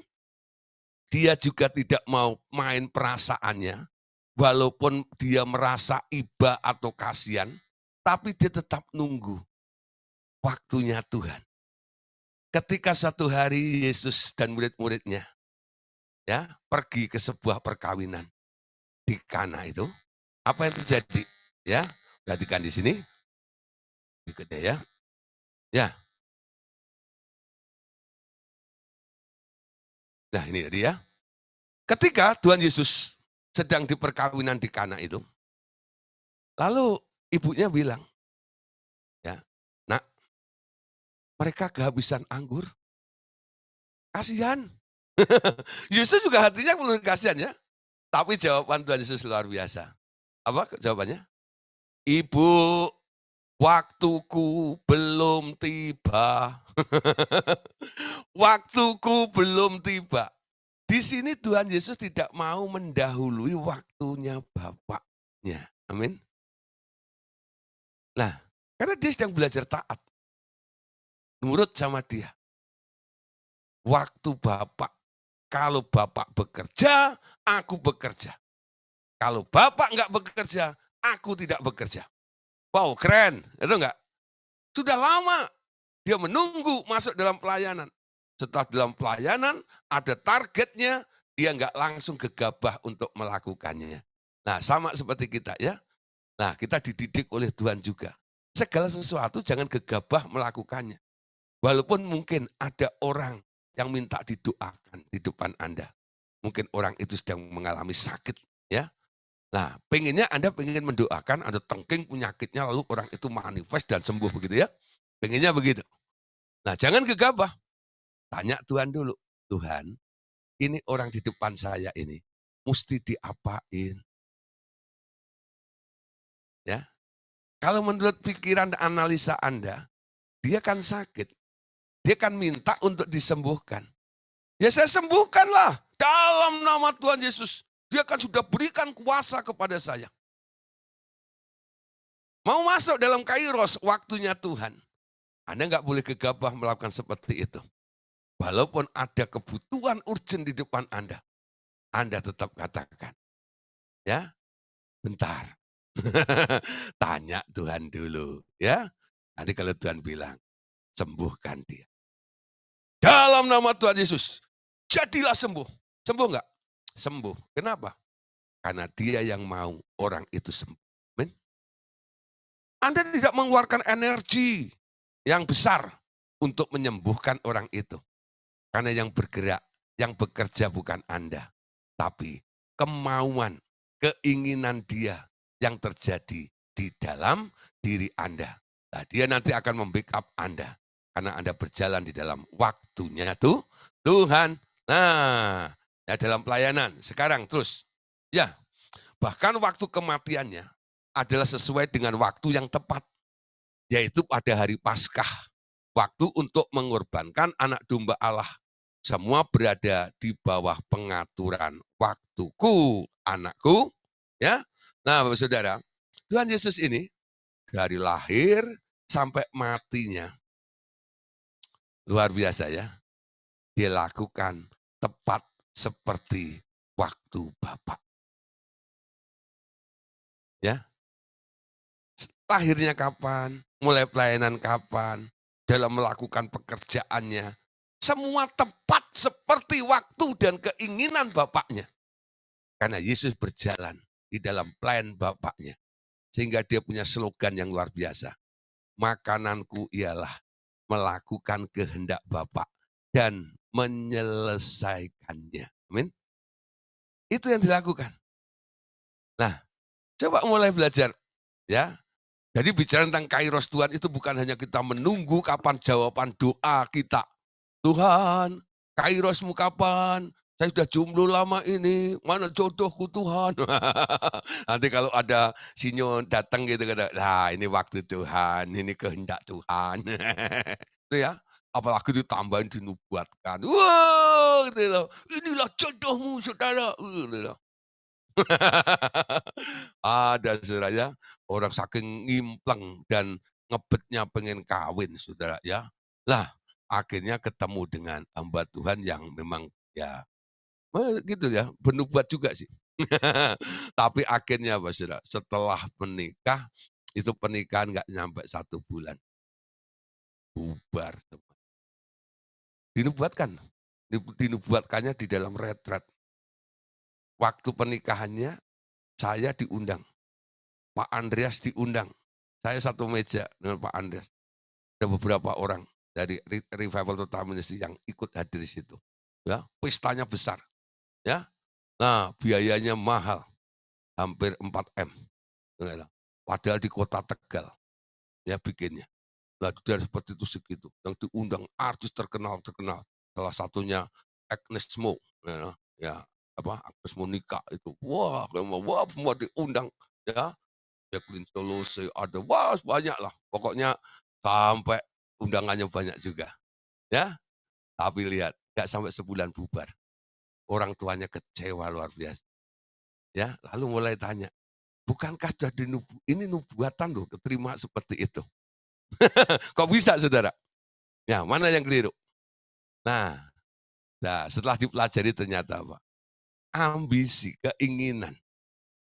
dia juga tidak mau main perasaannya, walaupun dia merasa iba atau kasihan, tapi dia tetap nunggu waktunya Tuhan. Ketika satu hari Yesus dan murid-muridnya ya pergi ke sebuah perkawinan di Kana itu, apa yang terjadi? Ya, perhatikan di sini. Berikutnya ya. Ya. Nah, ini tadi ya. Ketika Tuhan Yesus sedang di perkawinan di Kana itu, lalu ibunya bilang, ya, "Nak, mereka kehabisan anggur." Kasihan. Yesus juga hatinya penuh kasihan ya. Tapi jawaban Tuhan Yesus luar biasa. Apa jawabannya? "Ibu, waktuku belum tiba." Waktuku belum tiba. Di sini Tuhan Yesus tidak mau mendahului waktunya Bapaknya. Amin. Nah, karena dia sedang belajar taat. Nurut sama dia. Waktu Bapak. Kalau Bapak bekerja, aku bekerja. Kalau Bapak enggak bekerja, aku tidak bekerja. Wow, keren. Itu enggak? Sudah lama dia menunggu masuk dalam pelayanan. Setelah dalam pelayanan, ada targetnya, dia enggak langsung gegabah untuk melakukannya. Nah, sama seperti kita ya. Nah, kita dididik oleh Tuhan juga. Segala sesuatu jangan gegabah melakukannya. Walaupun mungkin ada orang yang minta didoakan di depan Anda. Mungkin orang itu sedang mengalami sakit ya. Nah, pengennya Anda pengen mendoakan, ada tengking penyakitnya, lalu orang itu manifest dan sembuh begitu ya. Pengennya begitu. Nah, jangan gegabah. Tanya Tuhan dulu. Tuhan, ini orang di depan saya ini, mesti diapain? Ya. Kalau menurut pikiran dan analisa Anda, dia kan sakit. Dia kan minta untuk disembuhkan. Ya saya sembuhkanlah dalam nama Tuhan Yesus. Dia kan sudah berikan kuasa kepada saya. Mau masuk dalam kairos waktunya Tuhan. Anda nggak boleh gegabah melakukan seperti itu. Walaupun ada kebutuhan urgent di depan Anda tetap katakan, ya, bentar. Tanya Tuhan dulu, ya. Nanti kalau Tuhan bilang, sembuhkan dia. Dalam nama Tuhan Yesus, jadilah sembuh. Sembuh enggak? Sembuh. Kenapa? Karena dia yang mau orang itu sembuh. Amin. Anda tidak mengeluarkan energi yang besar untuk menyembuhkan orang itu. Karena yang bergerak, yang bekerja bukan Anda. Tapi kemauan, keinginan dia yang terjadi di dalam diri Anda. Nah, dia nanti akan membackup Anda. Karena Anda berjalan di dalam waktunya Tuhan. Nah, ya dalam pelayanan. Sekarang terus. Ya, bahkan waktu kematiannya adalah sesuai dengan waktu yang tepat. Yaitu pada hari Paskah. Waktu untuk mengorbankan anak domba Allah. Semua berada di bawah pengaturan waktuku, anakku. Ya, nah Bapak Saudara, Tuhan Yesus ini dari lahir sampai matinya, luar biasa ya. Dia lakukan tepat seperti waktu Bapak. Ya, lahirnya kapan, mulai pelayanan kapan, dalam melakukan pekerjaannya, semua tepat seperti waktu dan keinginan Bapaknya. Karena Yesus berjalan di dalam plan Bapaknya. Sehingga dia punya slogan yang luar biasa. Makananku ialah melakukan kehendak Bapa dan menyelesaikannya. Amin. Itu yang dilakukan. Nah, coba mulai belajar ya. Jadi bicara tentang kairos Tuhan itu bukan hanya kita menunggu kapan jawaban doa kita. Tuhan, kairosmu kapan? saya sudah jomblo lama ini, mana jodohku Tuhan. Nanti kalau ada sinyon datang gitu kata, "Nah ini waktu Tuhan, ini kehendak Tuhan." Itu ya, apalagi ditambahin dinubuatkan. Wah, gitu loh, "Inilah jodohmu saudara." Gitu loh. Ada saudara ya, orang saking ngimpleng dan ngebetnya pengen kawin saudara ya. Lah, akhirnya ketemu dengan hamba Tuhan yang memang ya gitu ya, bernubuat juga sih. Tapi akhirnya apa saudara, setelah menikah, itu pernikahan nggak nyampe 1 bulan, bubar semua. Dinubuatkan, dinubuatkannya di dalam retret. Waktu pernikahannya saya diundang, Pak Andreas diundang. Saya satu meja dengan Pak Andreas. Ada beberapa orang dari Revival Total Ministry yang ikut hadir di situ. Ya, pestanya besar, ya. Nah, biayanya mahal, hampir 4 M. Ya, padahal di kota Tegal, ya bikinnya. Nah, dari seperti itu segitu. Yang diundang artis terkenal-terkenal. Salah satunya Agnes Mo, ya apa Agnes Monica itu. Wah, wah semua diundang, ya. Jacqueline Solose ada, wah banyak lah. Pokoknya sampai undangannya banyak juga, ya. Tapi lihat, nggak sampai sebulan bubar. Orang tuanya kecewa luar biasa, ya. Lalu mulai tanya, "Bukankah sudah ini nubuatan loh, keterima seperti itu." Kok bisa saudara? Ya, mana yang keliru? Nah, setelah dipelajari ternyata apa? Ambisi, keinginan,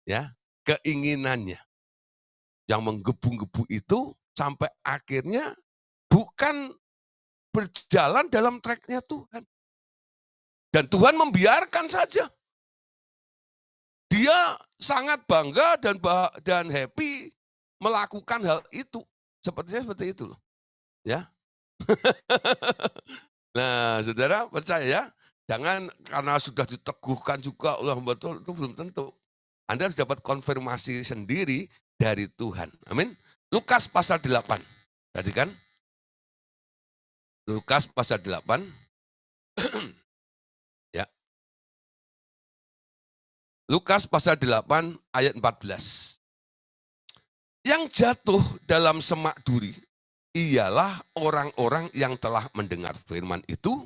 ya, keinginannya yang menggebu-gebu itu sampai akhirnya bukan berjalan dalam track-nya Tuhan. Dan Tuhan membiarkan saja. Dia sangat bangga dan happy melakukan hal itu. Sepertinya seperti itu loh, ya. Nah, saudara percaya ya, jangan karena sudah diteguhkan juga oleh hamba Tuhan, itu belum tentu. Anda harus dapat konfirmasi sendiri dari Tuhan. Amin. Lukas pasal 8. Tadi kan? Lukas pasal 8. Ya. Lukas pasal 8 ayat 14. Yang jatuh dalam semak duri ialah orang-orang yang telah mendengar firman itu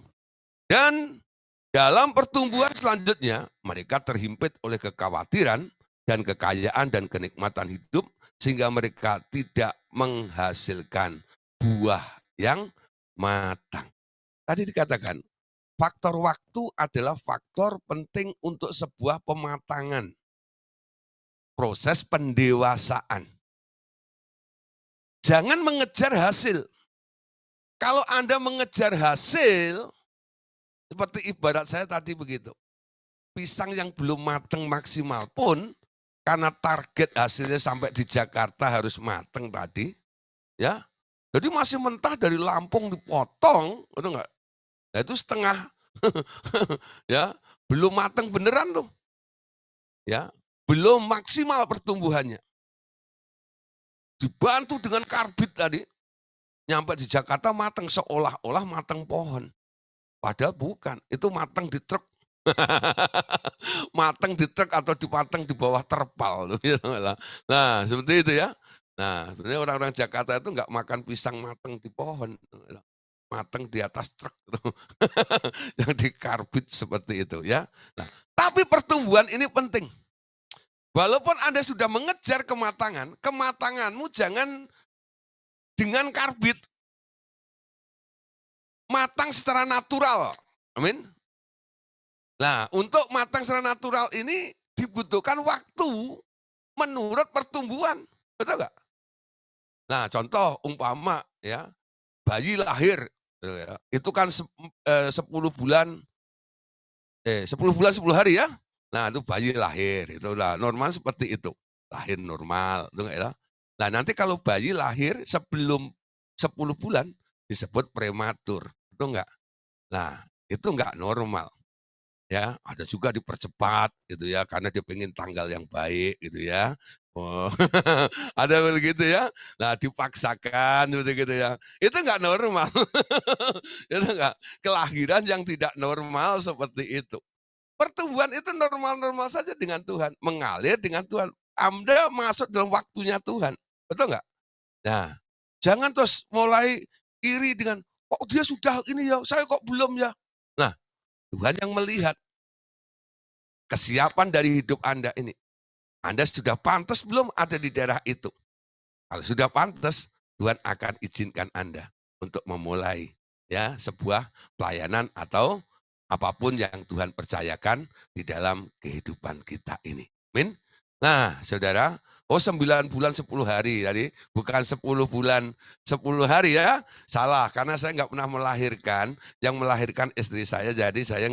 dan dalam pertumbuhan selanjutnya mereka terhimpit oleh kekhawatiran dan kekayaan dan kenikmatan hidup sehingga mereka tidak menghasilkan buah yang matang. Tadi dikatakan faktor waktu adalah faktor penting untuk sebuah pematangan, proses pendewasaan. Jangan mengejar hasil. Kalau Anda mengejar hasil, seperti ibarat saya tadi begitu. Pisang yang belum matang maksimal pun, karena target hasilnya sampai di Jakarta harus matang tadi, ya. Jadi masih mentah dari Lampung dipotong, betul enggak? Nah itu setengah, ya, belum matang beneran tuh, ya, belum maksimal pertumbuhannya. Dibantu dengan karbit tadi, nyampe di Jakarta matang seolah-olah matang pohon. Padahal bukan, itu matang di truk. Matang di truk atau dipatang di bawah terpal. Gitu. Nah, seperti itu ya. Nah, sebenarnya orang-orang Jakarta itu nggak makan pisang matang di pohon. Matang di atas truk. Yang dikarbit seperti itu ya. Nah, tapi pertumbuhan ini penting. Walaupun Anda sudah mengejar kematangan, kematanganmu jangan dengan karbit. Matang secara natural. Amin. Nah, untuk matang secara natural ini dibutuhkan waktu menurut pertumbuhan. Betul nggak? Nah, contoh umpama ya, bayi lahir gitu ya, itu kan 10 bulan 10 bulan 10 hari ya. Nah, itu bayi lahir, itulah normal seperti itu. Lahir normal, itu enggak ya. Nah, nanti kalau bayi lahir sebelum 10 bulan disebut prematur, betul enggak? Nah, itu enggak normal. Ya, ada juga dipercepat gitu ya, karena dia pengen tanggal yang baik gitu ya. Oh, ada begitu ya. Nah, dipaksakan seperti gitu ya. Itu enggak normal. Itu enggak, kelahiran yang tidak normal seperti itu. Pertumbuhan itu normal-normal saja dengan Tuhan, mengalir dengan Tuhan. Anda masuk dalam waktunya Tuhan, betul nggak? Nah, jangan terus mulai iri dengan, "Kok dia sudah ini ya, saya kok belum ya?" Nah, Tuhan yang melihat kesiapan dari hidup Anda ini. Anda sudah pantas belum ada di daerah itu? Kalau sudah pantas, Tuhan akan izinkan Anda untuk memulai ya sebuah pelayanan atau apapun yang Tuhan percayakan di dalam kehidupan kita ini. Amin. Nah, Saudara, 9 bulan 10 hari tadi, bukan 10 bulan 10 hari ya. Salah, karena saya nggak pernah melahirkan, yang melahirkan istri saya, jadi saya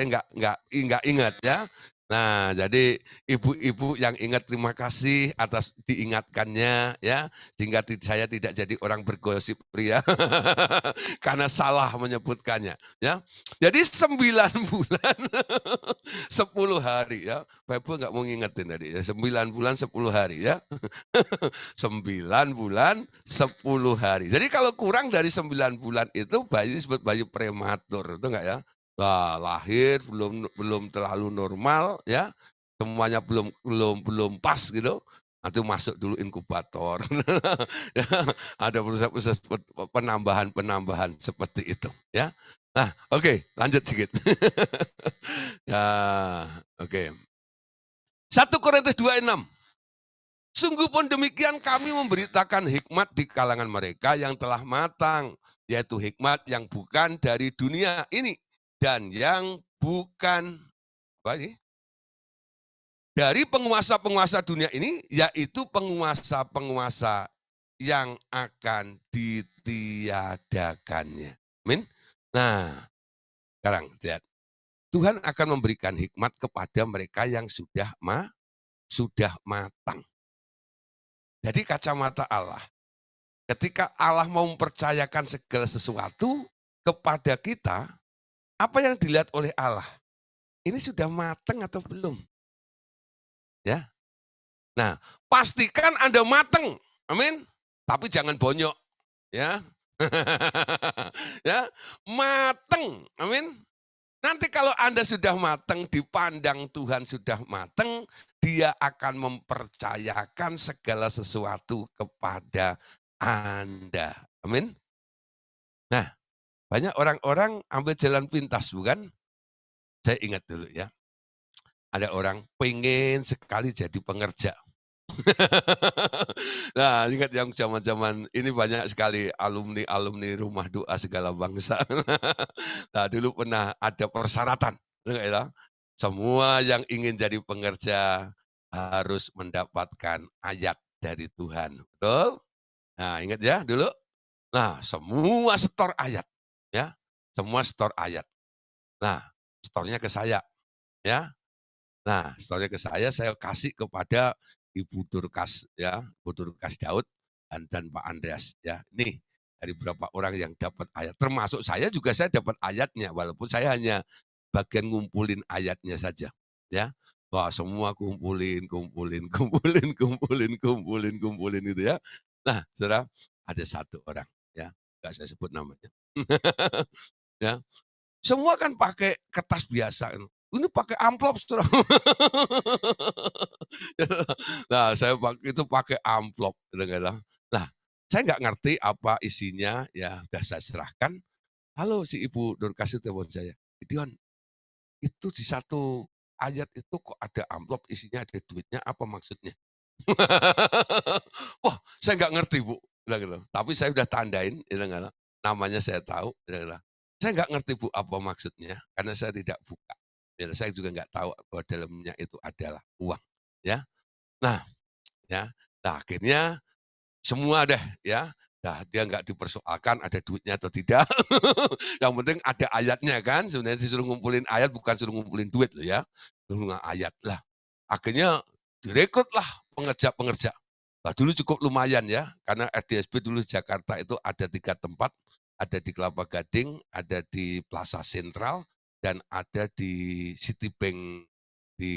nggak ingat ya. Nah, jadi ibu-ibu yang ingat, terima kasih atas diingatkannya ya, sehingga saya tidak jadi orang bergosip pria karena salah menyebutkannya ya. Jadi 9 bulan 10 hari ya. Bapak Ibu nggak mau ngingetin tadi ya, 9 bulan 10 hari ya. 9 bulan 10 hari. Jadi kalau kurang dari 9 bulan itu bayi disebut bayi prematur, itu enggak ya? Wah, lahir belum belum terlalu normal ya, semuanya belum belum belum pas gitu, nanti masuk dulu inkubator. Ya, ada proses-proses penambahan-penambahan seperti itu ya. Nah, oke, lanjut sedikit. Ya, oke. 1 Korintus 2:6. Sungguh pun demikian kami memberitakan hikmat di kalangan mereka yang telah matang, yaitu hikmat yang bukan dari dunia ini dan yang bukan apa ini? Dari penguasa-penguasa dunia ini, yaitu penguasa-penguasa yang akan ditiadakannya. Amin. Nah, sekarang lihat. Tuhan akan memberikan hikmat kepada mereka yang sudah matang. Jadi kacamata Allah. Ketika Allah mau mempercayakan segala sesuatu kepada kita, apa yang dilihat oleh Allah? Ini sudah matang atau belum? Ya. Nah, pastikan Anda matang. Amin. Tapi jangan bonyok, ya. Ya, matang. Amin. Nanti kalau Anda sudah matang, dipandang Tuhan sudah matang, Dia akan mempercayakan segala sesuatu kepada Anda. Amin. Nah, banyak orang-orang ambil jalan pintas, bukan? Saya ingat dulu ya, ada orang pengen sekali jadi pengerja. Nah, ingat yang zaman-zaman ini banyak sekali alumni-alumni rumah doa segala bangsa. Nah, dulu pernah ada persyaratan, betul nggak ya? Semua yang ingin jadi pengerja harus mendapatkan ayat dari Tuhan, betul? Nah, ingat ya dulu? Nah, semua setor ayat, ya, semua setor ayat. Nah, setornya ke saya, ya. Nah, setornya ke saya kasih kepada Ibu Dorcas ya, Ibu Dorcas Daud dan Pak Andreas ya. Nih, dari beberapa orang yang dapat ayat, termasuk saya juga saya dapat ayatnya, walaupun saya hanya bagian ngumpulin ayatnya saja, ya. Wah, semua kumpulin kumpulin kumpulin kumpulin kumpulin kumpulin gitu ya. Nah, Saudara, ada satu orang ya, nggak saya sebut namanya. Ya, semua kan pakai kertas biasa, ini pakai amplop, Saudara. Nah, saya itu pakai amplop, kadang-kadang. Nah, saya nggak ngerti apa isinya, ya udah saya serahkan. Halo, si Ibu Dorcas itu telepon saya, "Gideon, itu di satu ayat itu kok ada amplop isinya ada duitnya, apa maksudnya?" Wah, saya nggak ngerti, Bu, bilang gitu. Tapi saya udah tandain, bilang gitu, namanya saya tahu, bilang gitu. Saya nggak ngerti, Bu, apa maksudnya, karena saya tidak buka. Ya, saya juga nggak tahu bahwa dalamnya itu adalah uang, ya. Nah, ya, nah akhirnya semua deh ya, nah dia nggak dipersoalkan ada duitnya atau tidak, yang penting ada ayatnya kan, sebenarnya disuruh ngumpulin ayat bukan suruh ngumpulin duit loh ya, suruh ayat. Lah, akhirnya direkrutlah pengerja-pengerja. Nah, dulu cukup lumayan ya, karena RDSB dulu Jakarta itu ada 3 tempat, ada di Kelapa Gading, ada di Plaza Sentral, dan ada di Citibank di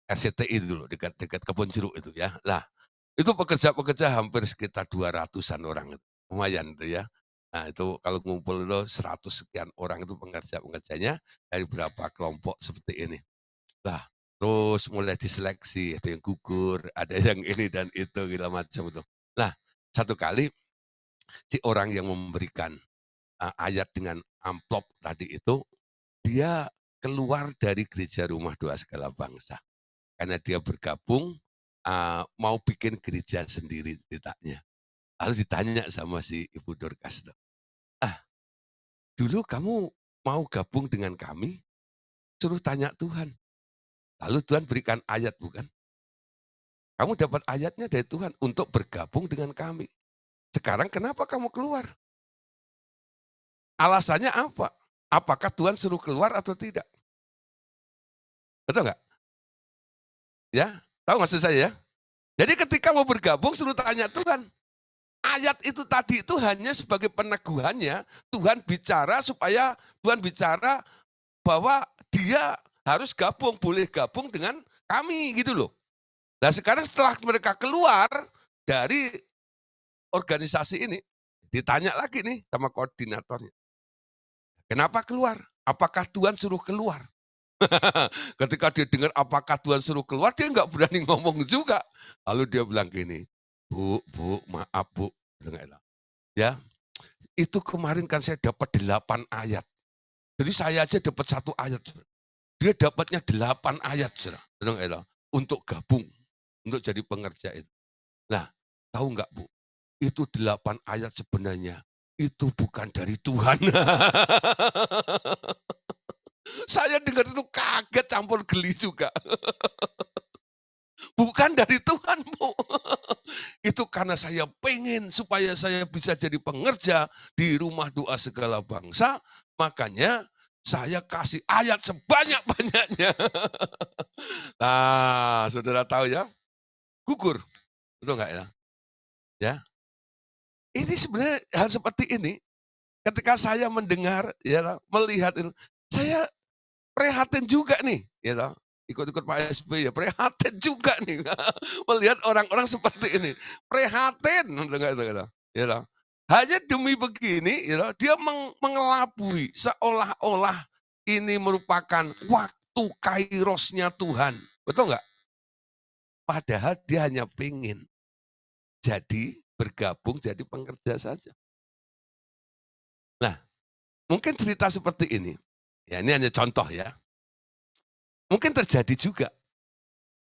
RCTI dulu, dekat-dekat Kebon Jeruk itu ya. Lah, itu pekerja-pekerja hampir sekitar 200-an orang, lumayan itu ya. Nah itu kalau ngumpul itu 100 sekian orang itu pengerja-pengerjanya dari berapa kelompok seperti ini. Lah, terus mulai diseleksi, ada yang gugur, ada yang ini dan itu segala macam itu. Nah, satu kali si orang yang memberikan, ayat dengan amplop tadi itu, dia keluar dari gereja Rumah Doa Segala Bangsa. Karena dia bergabung, mau bikin gereja sendiri ceritanya. Lalu ditanya sama si Ibu Dorcas tuh, "Ah, dulu kamu mau gabung dengan kami, suruh tanya Tuhan, lalu Tuhan berikan ayat bukan? Kamu dapat ayatnya dari Tuhan untuk bergabung dengan kami. Sekarang kenapa kamu keluar? Alasannya apa? Apakah Tuhan suruh keluar atau tidak?" Betul nggak? Ya, tahu maksud saya ya? Jadi ketika mau bergabung suruh tanya Tuhan. Ayat itu tadi itu hanya sebagai peneguhannya, Tuhan bicara bahwa dia harus gabung, boleh gabung dengan kami gitu loh. Nah sekarang setelah mereka keluar dari organisasi ini, ditanya lagi nih sama koordinatornya, "Kenapa keluar? Apakah Tuhan suruh keluar?" Ketika dia dengar apakah Tuhan suruh keluar, dia nggak berani ngomong juga. Lalu dia bilang gini, Bu, maaf Bu," ya, "itu kemarin kan saya dapat 8 ayat. Jadi saya aja dapat 1 ayat. Dia dapatnya 8 ayat, Saudara, untuk gabung, untuk jadi pengerja itu. Nah, tahu nggak Bu, itu 8 ayat sebenarnya, itu bukan dari Tuhan." Saya dengar itu kaget campur geli juga. Bukan dari Tuhan Bu. Itu karena saya pengen supaya saya bisa jadi pengerja di Rumah Doa Segala Bangsa, makanya saya kasih ayat sebanyak-banyaknya. Nah, saudara tahu ya, gugur, betul nggak ya? Ya, ini sebenarnya hal seperti ini, ketika saya mendengar, ya, melihat itu, saya prihatin juga nih, ya toh, ikut-ikut Pak SBY ya, prihatin juga nih, melihat orang-orang seperti ini, prihatin, dengar itu, ya toh. Hanya demi begini, ya toh, dia mengelabui seolah-olah ini merupakan waktu kairosnya Tuhan, betul nggak? Padahal dia hanya pengen bergabung jadi pengerja saja. Nah, mungkin cerita seperti ini, ya ini hanya contoh ya, mungkin terjadi juga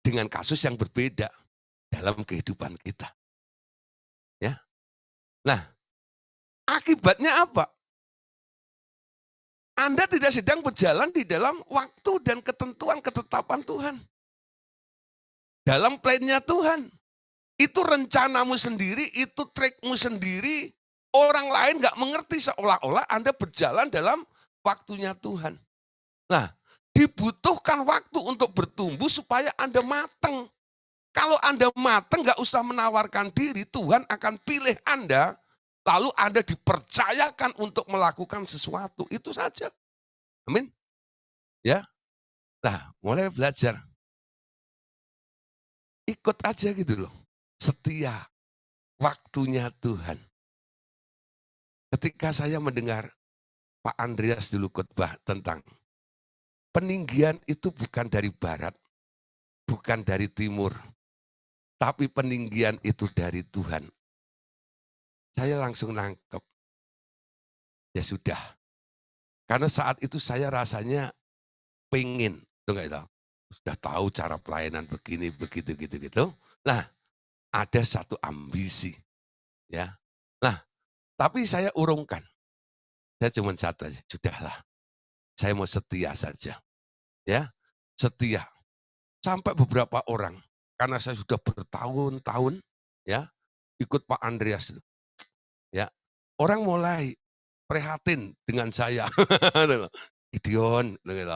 dengan kasus yang berbeda dalam kehidupan kita, ya. Nah, akibatnya apa? Anda tidak sedang berjalan di dalam waktu dan ketentuan ketetapan Tuhan. Dalam plan-nya Tuhan. Itu rencanamu sendiri, itu trikmu sendiri. Orang lain nggak mengerti seolah-olah Anda berjalan dalam waktunya Tuhan. Nah, dibutuhkan waktu untuk bertumbuh supaya Anda matang. Kalau Anda matang nggak usah menawarkan diri, Tuhan akan pilih Anda, lalu Anda dipercayakan untuk melakukan sesuatu. Itu saja. Amin. Ya. Nah, mulai belajar. Ikut aja gitu loh. Setia. Waktunya Tuhan. Ketika saya mendengar Pak Andreas dulu khotbah tentang peninggian itu bukan dari barat, bukan dari timur, tapi peninggian itu dari Tuhan. Saya langsung nangkep. Ya sudah. Karena saat itu saya rasanya pengen, tuh nggak itu? Sudah tahu cara pelayanan begini, begitu, gitu, gitu. Nah, ada satu ambisi, ya. Nah, tapi saya urungkan. Saya cuma satu aja, sudahlah. Saya mau setia saja, ya. Setia. Sampai beberapa orang, karena saya sudah bertahun-tahun, ya, ikut Pak Andreas itu, ya. Orang mulai prihatin dengan saya. Gideon, gitu.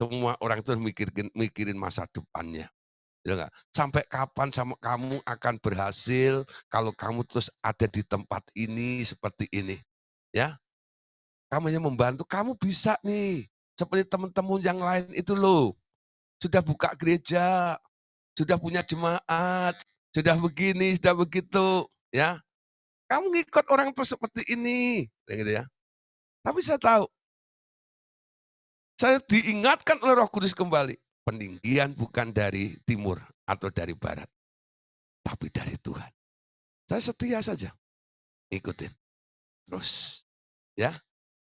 Semua orang itu mikirin masa depannya. Ya nggak? Sampai kapan sama kamu akan berhasil kalau kamu terus ada di tempat ini seperti ini, ya. Kamu hanya membantu, kamu bisa nih, seperti teman-teman yang lain itu loh, sudah buka gereja, sudah punya jemaat, sudah begini, sudah begitu, ya. Kamu ngikut orang terus seperti ini. kayak gitu ya. Tapi saya tahu, saya diingatkan oleh Roh Kudus kembali, peninggian bukan dari timur atau dari barat, tapi dari Tuhan. Saya setia saja, ikutin terus, ya.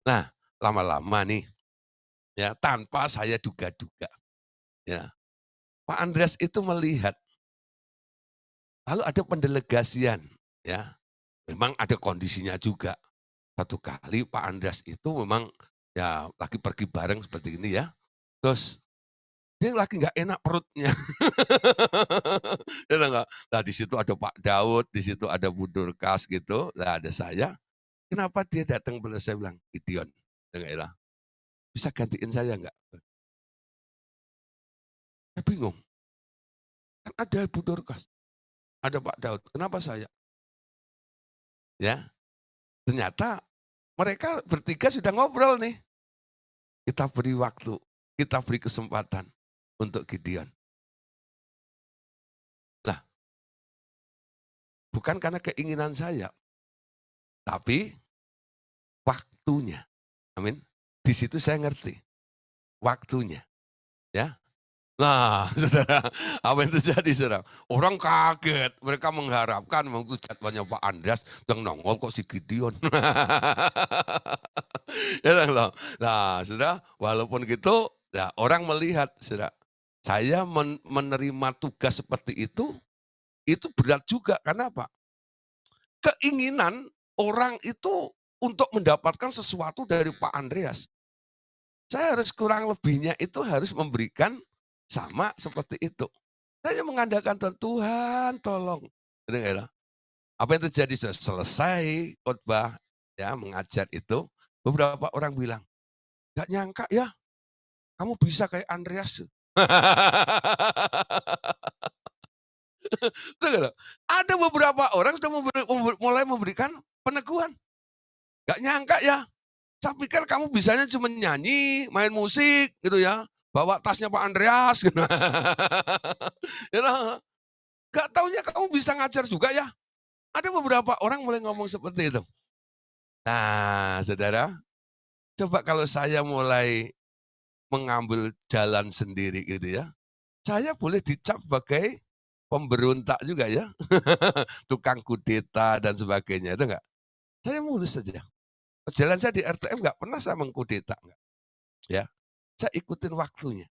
Nah, lama-lama nih, ya tanpa saya duga-duga, ya Pak Andreas itu melihat, lalu ada pendelegasian, ya. Memang ada kondisinya juga. Satu kali Pak Andreas itu memang ya lagi pergi bareng seperti ini ya, terus dia lagi nggak enak perutnya. Ya tahu nggak? Nah di situ ada Pak Daud, di situ ada Bu Dorcas gitu, lah ada saya. Kenapa dia datang pada saya bilang, "Gideon," ya nggak ya, "bisa gantiin saya nggak?" Saya bingung, kan ada Bu Dorcas, ada Pak Daud, kenapa saya? Ya, ternyata mereka bertiga sudah ngobrol nih. Kita beri waktu, kita beri kesempatan untuk Gideon. Lah, bukan karena keinginan saya, tapi waktunya. Amin. Di situ saya ngerti, waktunya, ya. Nah, saudara, apa yang terjadi, saudara? Orang kaget, mereka mengharapkan memang itu jadwalnya Pak Andreas, yang nongol kok si Gideon. Ya kan, loh. Nah, saudara, walaupun gitu, ya orang melihat, saudara, saya menerima tugas seperti itu berat juga. Karena apa? Keinginan orang itu untuk mendapatkan sesuatu dari Pak Andreas. Saya harus kurang lebihnya itu harus memberikan sama seperti itu. Saya mengandalkan Tuhan, "Tuhan tolong." Gitu nggak ya? Apa yang terjadi sudah selesai khotbah, ya mengajar itu, beberapa orang bilang, "Nggak nyangka ya, kamu bisa kayak Andreas." Betul nggak, loh? Ada beberapa orang sudah mulai memberikan peneguhan, "Nggak nyangka ya, saya pikir kamu bisanya cuma nyanyi, main musik gitu ya, bawa tasnya Pak Andreas." Gitu. Ya lah, "Nggak taunya kamu bisa ngajar juga ya." Ada beberapa orang mulai ngomong seperti itu. Nah, saudara, coba kalau saya mulai mengambil jalan sendiri gitu ya, saya boleh dicap sebagai pemberontak juga ya, tukang kudeta dan sebagainya, itu enggak? Saya mulus saja. Jalan saya di RTM enggak pernah saya mengkudeta, enggak, ya. Saya ikutin waktunya.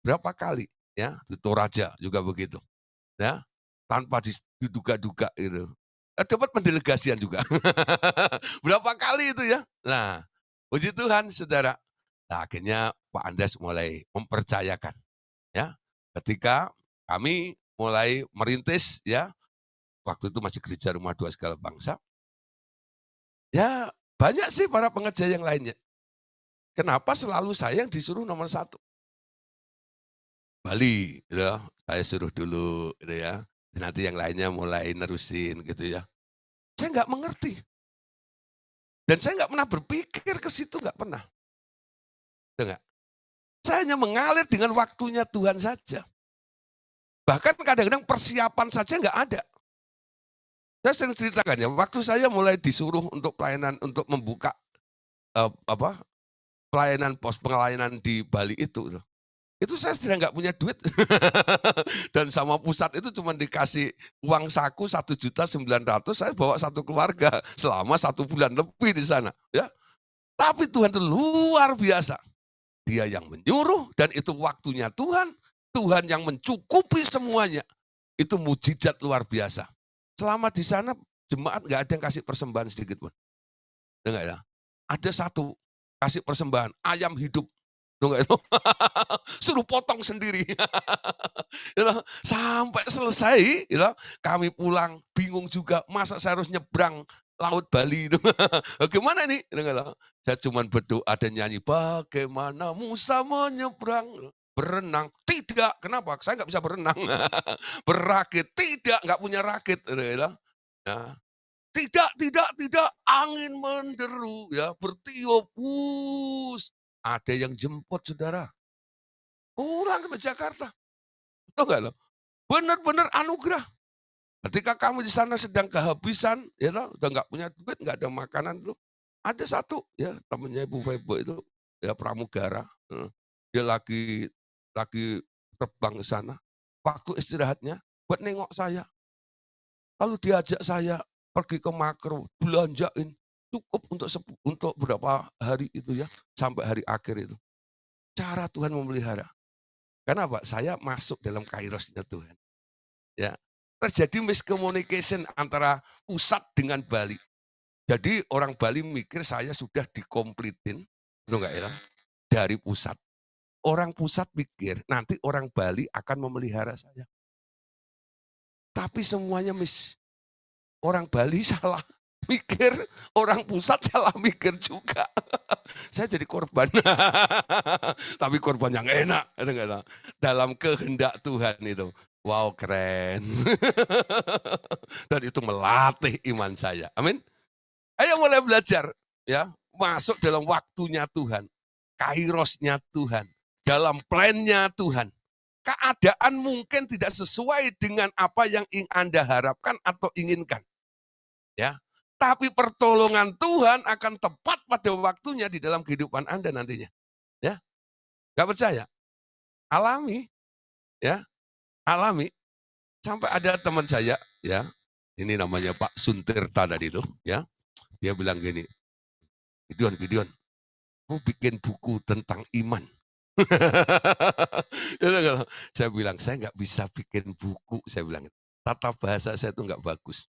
Berapa kali ya, di Toraja juga begitu, ya. Tanpa diduga-duga gitu. Dapat pendelegasian juga. Berapa kali itu ya. Nah, puji Tuhan saudara. Nah, akhirnya Pak Andes mulai mempercayakan ya. Ketika kami mulai merintis ya, waktu itu masih Gereja Rumah Dua Segala Bangsa, ya banyak sih para pengerja yang lainnya. Kenapa selalu saya yang disuruh nomor satu? Bali gitu ya, saya suruh dulu gitu ya. Nanti yang lainnya mulai nerusin gitu ya. Saya nggak mengerti dan saya nggak pernah berpikir ke situ, nggak pernah. Gitu nggak? Saya hanya mengalir dengan waktunya Tuhan saja. Bahkan kadang-kadang persiapan saja nggak ada. Saya sering ceritakan ya, waktu saya mulai disuruh untuk pelayanan, untuk membuka, apa, pelayanan pos pelayanan di Bali itu saya sudah nggak punya duit. Dan sama pusat itu cuma dikasih uang saku 1.900.000, saya bawa satu keluarga selama 1 bulan lebih di sana, ya. Tapi Tuhan itu luar biasa. Dia yang menyuruh dan itu waktunya Tuhan, Tuhan yang mencukupi semuanya. Itu mujizat luar biasa. Selama di sana jemaat nggak ada yang kasih persembahan sedikit pun. Dengar ya? Ada satu kasih persembahan ayam hidup. Tahu nggak itu? Suruh potong sendiri. You know, sampai selesai, kami pulang bingung juga, masa saya harus nyebrang laut Bali itu. Gimana nih? Saya cuma berdoa dan nyanyi, bagaimana Musa menyeberang, berenang, tidak, kenapa? Saya nggak bisa berenang. Berakit, tidak, nggak punya rakit. Nah, tidak, angin menderu, ya, bertiup, ada yang jemput saudara, pulang ke Jakarta. Tahu nggak lo? Benar-benar anugerah. Ketika kamu di sana sedang kehabisan, udah nggak punya duit, nggak ada makanan tuh. Ada satu ya temennya Ibu Febo itu ya pramugara, dia lagi terbang ke sana, waktu istirahatnya buat nengok saya, lalu diajak saya pergi ke Makro, belanjain, cukup untuk berapa hari itu ya, sampai hari akhir itu. Cara Tuhan memelihara. Kenapa? Saya masuk dalam kairosnya Tuhan. Ya, terjadi miscommunication antara pusat dengan Bali. Jadi orang Bali mikir saya sudah dikomplitin, betul nggak ya? Dari pusat. Orang pusat pikir nanti orang Bali akan memelihara saya. Tapi semuanya orang Bali salah mikir, orang pusat salah mikir juga. Saya jadi korban. Tapi korban yang enak. Dalam kehendak Tuhan itu. Wow, keren. Dan itu melatih iman saya. Amin. Ayo mulai belajar. Ya, masuk dalam waktunya Tuhan. Kairosnya Tuhan. Dalam plannya Tuhan. Keadaan mungkin tidak sesuai dengan apa yang Anda harapkan atau inginkan. Ya, tapi pertolongan Tuhan akan tepat pada waktunya di dalam kehidupan Anda nantinya. Ya, nggak percaya? Alami, ya, alami. Sampai ada teman saya, ya, ini namanya Pak Suntirta tadi itu, ya, dia bilang gini, Gideon, mau bikin buku tentang iman. Saya bilang, saya nggak bisa bikin buku, saya bilang, tata bahasa saya itu nggak bagus.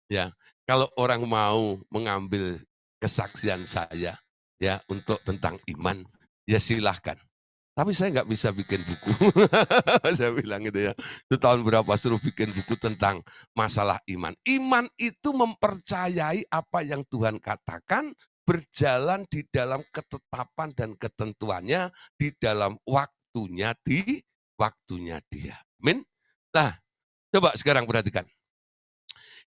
Ya, kalau orang mau mengambil kesaksian saya ya untuk tentang iman, ya silahkan. Tapi saya nggak bisa bikin buku. Saya bilang gitu ya. Itu tahun berapa suruh bikin buku tentang masalah iman. Iman itu mempercayai apa yang Tuhan katakan, berjalan di dalam ketetapan dan ketentuannya, di dalam waktunya dia. Amin. Nah, coba sekarang perhatikan.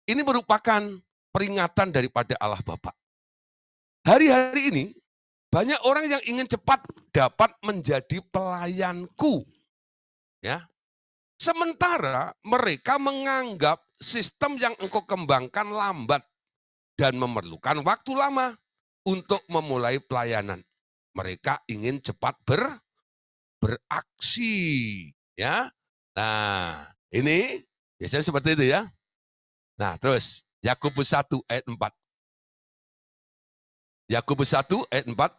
Ini merupakan peringatan daripada Allah Bapa. Hari-hari ini banyak orang yang ingin cepat dapat menjadi pelayanku. Ya. Sementara mereka menganggap sistem yang engkau kembangkan lambat dan memerlukan waktu lama untuk memulai pelayanan. Mereka ingin cepat beraksi, ya. Nah, ini biasanya seperti itu ya. Nah, terus Yakobus 1 ayat 4. Yakobus 1 ayat 4.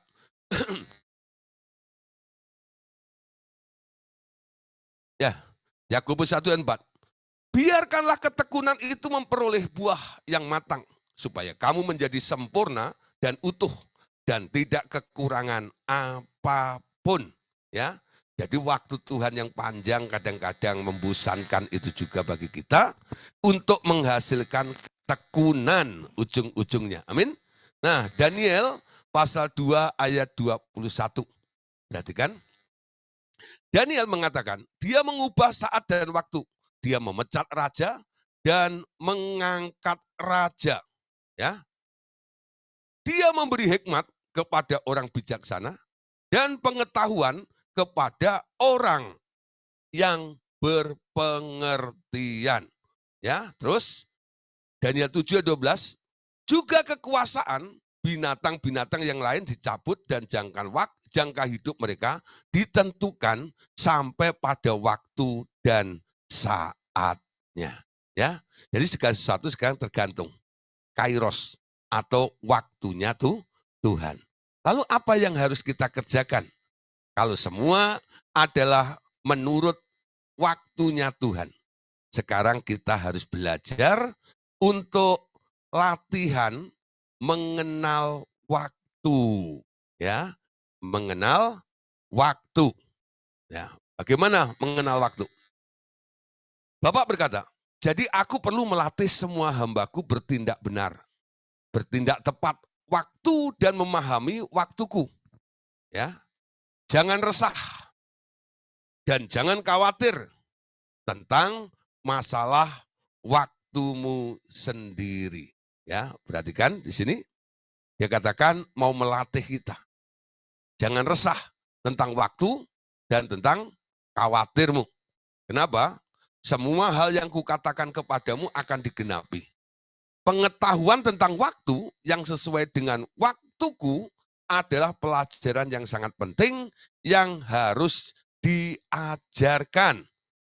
Ya, Yakobus 1 ayat 4. Biarkanlah ketekunan itu memperoleh buah yang matang, supaya kamu menjadi sempurna dan utuh dan tidak kekurangan apapun. Ya, jadi waktu Tuhan yang panjang kadang-kadang membosankan itu juga bagi kita untuk menghasilkan tekunan ujung-ujungnya. Amin. Nah, Daniel pasal 2 ayat 21. Perhatikan. Daniel mengatakan, dia mengubah saat dan waktu. Dia memecat raja dan mengangkat raja. Ya, dia memberi hikmat kepada orang bijaksana dan pengetahuan kepada orang yang berpengertian. Ya, terus Daniel 7 ayat 12, juga kekuasaan binatang-binatang yang lain dicabut dan jangka hidup mereka ditentukan sampai pada waktu dan saatnya. Ya, jadi segala sesuatu sekarang tergantung kairos atau waktunya Tuhan. Lalu apa yang harus kita kerjakan? Kalau semua adalah menurut waktunya Tuhan. Sekarang kita harus belajar untuk latihan mengenal waktu, ya, mengenal waktu. Ya, bagaimana mengenal waktu? Bapak berkata, jadi aku perlu melatih semua hambaku bertindak benar, bertindak tepat waktu dan memahami waktuku. Ya, jangan resah dan jangan khawatir tentang masalah waktumu sendiri. Ya, perhatikan di sini dia katakan mau melatih kita. Jangan resah tentang waktu dan tentang khawatirmu. Kenapa? Semua hal yang kukatakan kepadamu akan digenapi. Pengetahuan tentang waktu yang sesuai dengan waktuku adalah pelajaran yang sangat penting yang harus diajarkan.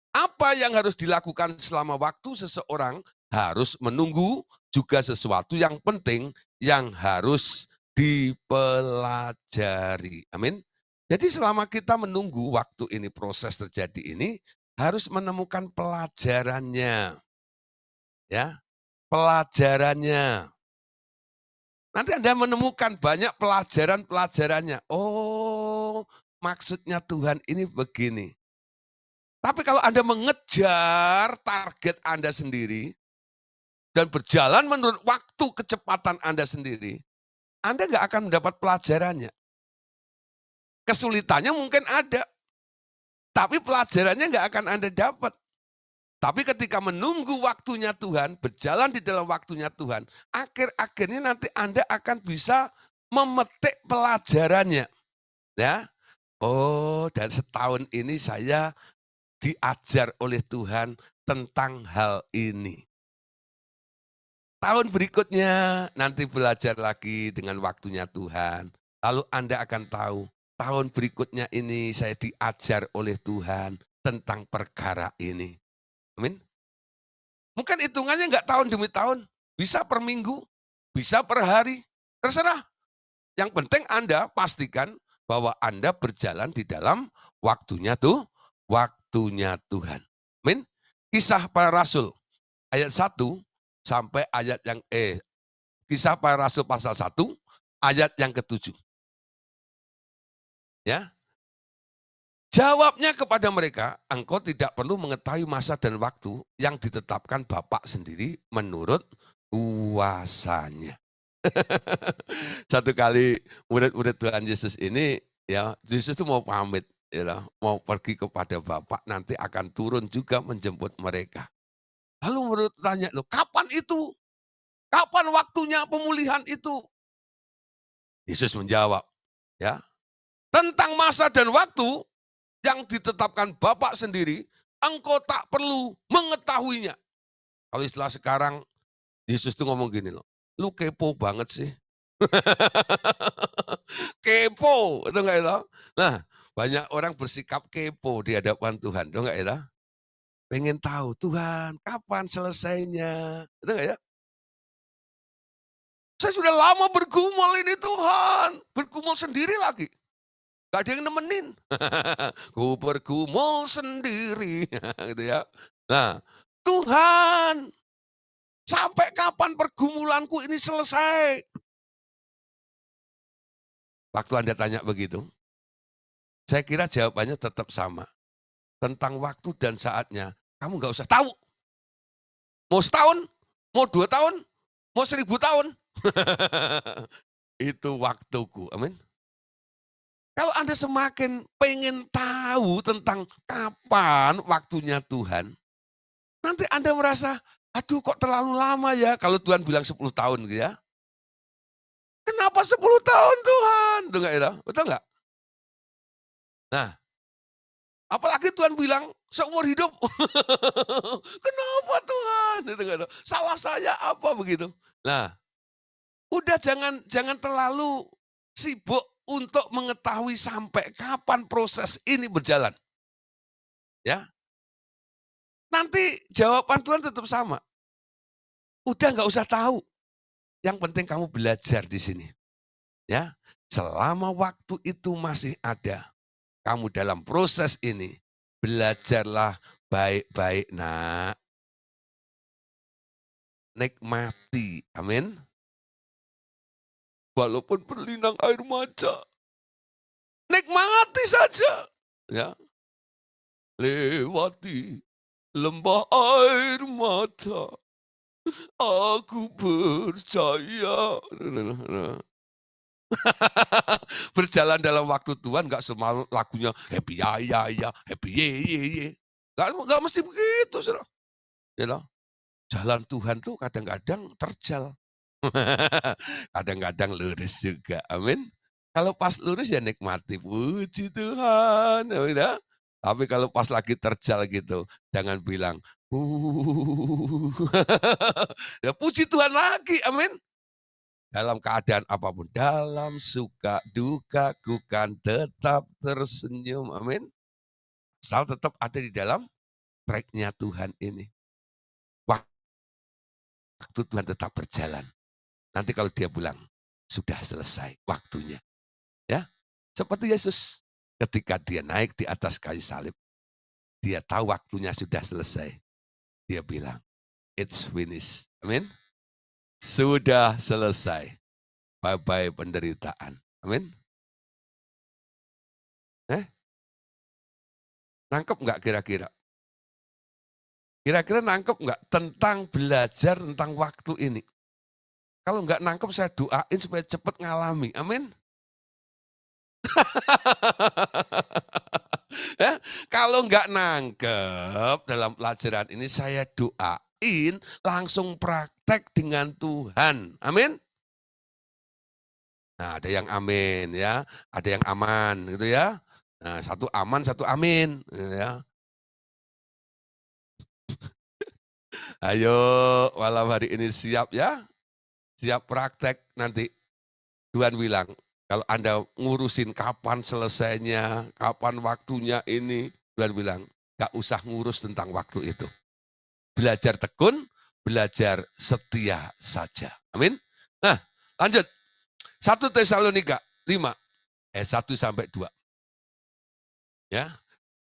Apa yang harus dilakukan selama waktu seseorang harus menunggu juga sesuatu yang penting yang harus dipelajari. Amin. Jadi selama kita menunggu waktu ini proses terjadi ini harus menemukan pelajarannya, ya, pelajarannya. Nanti Anda menemukan banyak pelajaran-pelajarannya. Oh, maksudnya Tuhan ini begini. Tapi kalau Anda mengejar target Anda sendiri dan berjalan menurut waktu kecepatan Anda sendiri, Anda nggak akan mendapat pelajarannya. Kesulitannya mungkin ada, tapi pelajarannya nggak akan Anda dapat. Tapi ketika menunggu waktunya Tuhan, berjalan di dalam waktunya Tuhan, akhir-akhirnya nanti Anda akan bisa memetik pelajarannya. Ya, oh, dan setahun ini saya diajar oleh Tuhan tentang hal ini. Tahun berikutnya nanti belajar lagi dengan waktunya Tuhan. Lalu Anda akan tahu, tahun berikutnya ini saya diajar oleh Tuhan tentang perkara ini. Amin. Mungkin hitungannya nggak tahun demi tahun, bisa per minggu, bisa per hari, terserah. Yang penting Anda pastikan bahwa Anda berjalan di dalam waktunya Tuhan. Amin. Kisah para Rasul ayat 1 sampai ayat yang Kisah para Rasul pasal 1 ayat yang ke-7. Ya. Jawabnya kepada mereka, engkau tidak perlu mengetahui masa dan waktu yang ditetapkan Bapa sendiri menurut kuasanya. Satu kali murid-murid Tuhan Yesus ini, ya, Yesus itu mau pamit, ya, mau pergi kepada Bapa, nanti akan turun juga menjemput mereka. Lalu murid tanya, loh, kapan itu? Kapan waktunya pemulihan itu? Yesus menjawab, ya, tentang masa dan waktu yang ditetapkan Bapak sendiri, engkau tak perlu mengetahuinya. Kalau istilah sekarang, Yesus tuh ngomong gini loh, lu kepo banget sih. Kepo, itu enggak itu? Nah, banyak orang bersikap kepo di hadapan Tuhan, itu enggak itu? Pengen tahu, Tuhan kapan selesainya, itu enggak ya? Saya sudah lama bergumul ini Tuhan, bergumul sendiri lagi. Gak ada yang nemenin. Ku bergumul sendiri, gitu ya. Nah, Tuhan, sampai kapan pergumulanku ini selesai? Waktu Anda tanya begitu, saya kira jawabannya tetap sama. Tentang waktu dan saatnya, kamu nggak usah tahu. Mau setahun, mau 2 tahun, mau 1000 tahun. Itu waktuku, amin. Kalau Anda semakin pengen tahu tentang kapan waktunya Tuhan, nanti Anda merasa, aduh kok terlalu lama ya kalau Tuhan bilang 10 tahun gitu ya. Kenapa 10 tahun Tuhan? Betul nggak ya? Betul nggak? Nah, apalagi Tuhan bilang seumur hidup. Kenapa Tuhan? Gitu nggak tahu. Salah saya apa begitu? Nah, udah jangan terlalu sibuk untuk mengetahui sampai kapan proses ini berjalan. Ya, nanti jawaban Tuhan tetap sama. Udah nggak usah tahu. Yang penting kamu belajar di sini. Ya, selama waktu itu masih ada, kamu dalam proses ini, belajarlah baik-baik nak. Nikmati, amin. Walaupun berlinang air mata, nikmati saja. Ya, lewati lembah air mata, aku percaya. Berjalan dalam waktu Tuhan nggak semua lagunya happy ya, happy ye. Nggak mesti begitu, saudara. You know? Jalan Tuhan tuh kadang-kadang terjal. Kadang-kadang lurus juga, amin. Kalau pas lurus ya nikmati, puji Tuhan, ya udah. Tapi kalau pas lagi terjal gitu, jangan bilang, ya puji Tuhan lagi, amin. Dalam keadaan apapun, dalam suka duka ku kan tetap tersenyum, amin. Asal tetap ada di dalam track-nya Tuhan ini. Waktu Tuhan tetap berjalan. Nanti kalau dia bilang, sudah selesai waktunya. Ya, seperti Yesus ketika dia naik di atas kayu salib, dia tahu waktunya sudah selesai. Dia bilang, it's finished. Amin. Sudah selesai. Bye-bye penderitaan. Amin. Nangkep nggak kira-kira? Kira-kira nangkep nggak tentang belajar tentang waktu ini? Kalau nggak nangkep saya doain supaya cepat ngalami. Amin. Ya, kalau nggak nangkep dalam pelajaran ini saya doain langsung praktek dengan Tuhan. Amin. Nah, ada yang amin ya, ada yang aman gitu ya. Nah, satu aman, satu amin gitu ya. Ayo malam hari ini siap ya, siap praktek nanti. Tuhan bilang, kalau Anda ngurusin kapan selesainya, kapan waktunya ini, Tuhan bilang, gak usah ngurus tentang waktu itu. Belajar tekun, belajar setia saja. Amin. Nah, lanjut. 1 Tesalonika 5, 1 sampai 2. Ya,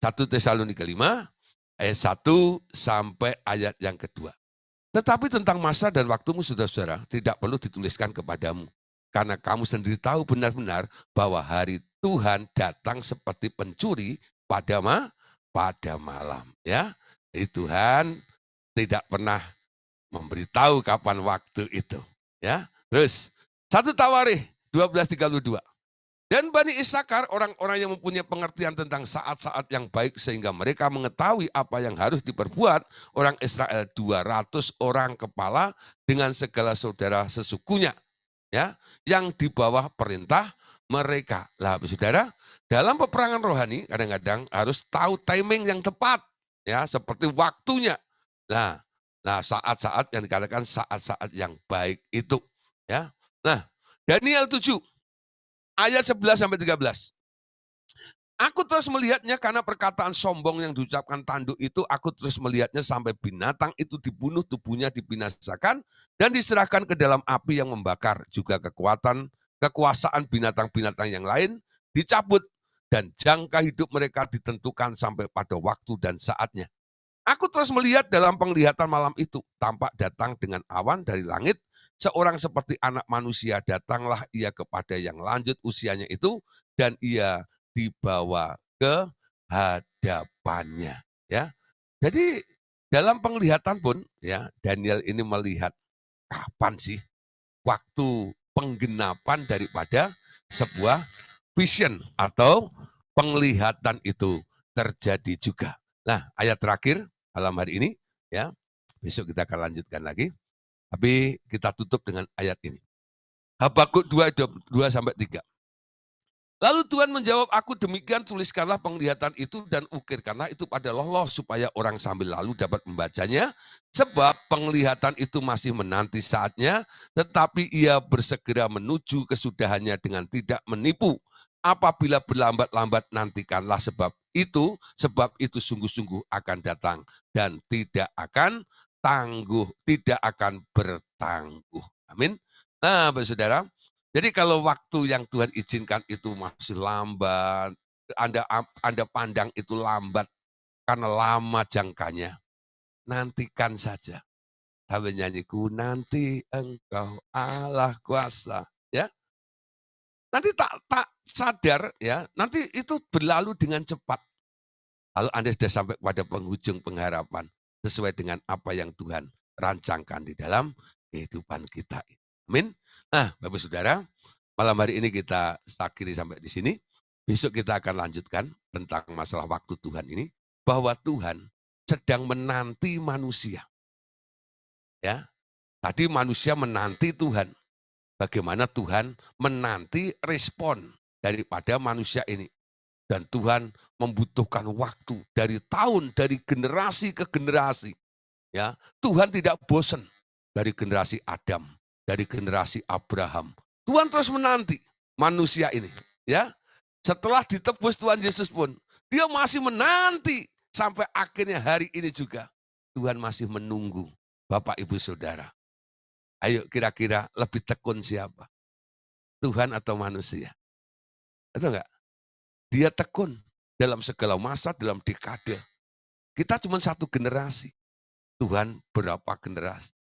1 Tesalonika 5, ayat 1 sampai ayat yang kedua. Tetapi tentang masa dan waktumu saudara-saudara tidak perlu dituliskan kepadamu. Karena kamu sendiri tahu benar-benar bahwa hari Tuhan datang seperti pencuri pada malam. Ya, jadi Tuhan tidak pernah memberitahu kapan waktu itu. Ya, terus 1 Tawarikh 12:32. Dan Bani Isakar orang-orang yang mempunyai pengertian tentang saat-saat yang baik sehingga mereka mengetahui apa yang harus diperbuat. Orang Israel 200 orang kepala dengan segala saudara sesukunya. Ya, yang di bawah perintah mereka. Lah saudara, dalam peperangan rohani kadang-kadang harus tahu timing yang tepat. Ya, seperti waktunya. Nah, saat-saat yang dikatakan saat-saat yang baik itu. Ya, nah Daniel 7. Ayat 11 sampai 13. Aku terus melihatnya karena perkataan sombong yang diucapkan tanduk itu, aku terus melihatnya sampai binatang itu dibunuh, tubuhnya dibinasakan, dan diserahkan ke dalam api yang membakar. Juga kekuasaan binatang-binatang yang lain dicabut, dan jangka hidup mereka ditentukan sampai pada waktu dan saatnya. Aku terus melihat dalam penglihatan malam itu, tampak datang dengan awan dari langit, seorang seperti anak manusia, datanglah ia kepada yang lanjut usianya itu, dan ia dibawa ke hadapannya. Ya, jadi dalam penglihatan pun, ya Daniel ini melihat kapan sih waktu penggenapan daripada sebuah vision atau penglihatan itu terjadi juga. Nah, ayat terakhir malam hari ini, ya besok kita akan lanjutkan lagi. Tapi kita tutup dengan ayat ini. Habakuk 2 sampai 3. Lalu Tuhan menjawab, aku demikian tuliskanlah penglihatan itu dan ukirkanlah itu pada loh supaya orang sambil lalu dapat membacanya. Sebab penglihatan itu masih menanti saatnya, tetapi ia bersegera menuju kesudahannya dengan tidak menipu. Apabila berlambat-lambat nantikanlah sebab itu sungguh-sungguh akan datang dan tidak akan tangguh, tidak akan bertangguh. Amin. Nah, Bapak Saudara, jadi kalau waktu yang Tuhan izinkan itu masih lambat, Anda pandang itu lambat karena lama jangkanya, nantikan saja. Sambil nyanyiku, nanti engkau Allah kuasa. Ya, nanti tak sadar ya, nanti itu berlalu dengan cepat. Lalu Anda sudah sampai pada penghujung pengharapan sesuai dengan apa yang Tuhan rancangkan di dalam kehidupan kita. Amin. Nah, Bapak Saudara, malam hari ini kita akhiri sampai di sini. Besok kita akan lanjutkan tentang masalah waktu Tuhan ini, bahwa Tuhan sedang menanti manusia. Ya, tadi manusia menanti Tuhan. Bagaimana Tuhan menanti respon daripada manusia ini. Dan Tuhan membutuhkan waktu dari tahun, dari generasi ke generasi. Ya, Tuhan tidak bosan dari generasi Adam, dari generasi Abraham. Tuhan terus menanti manusia ini. Ya, setelah ditebus Tuhan Yesus pun, dia masih menanti sampai akhirnya hari ini juga. Tuhan masih menunggu Bapak Ibu Saudara. Ayo kira-kira lebih tekun siapa? Tuhan atau manusia? Betul enggak? Dia tekun dalam segala masa, dalam dekade. Kita cuma satu generasi. Tuhan berapa generasi?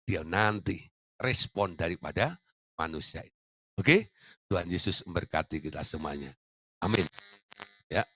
Dia nanti respon daripada manusia. Oke? Tuhan Yesus memberkati kita semuanya. Amin. Ya.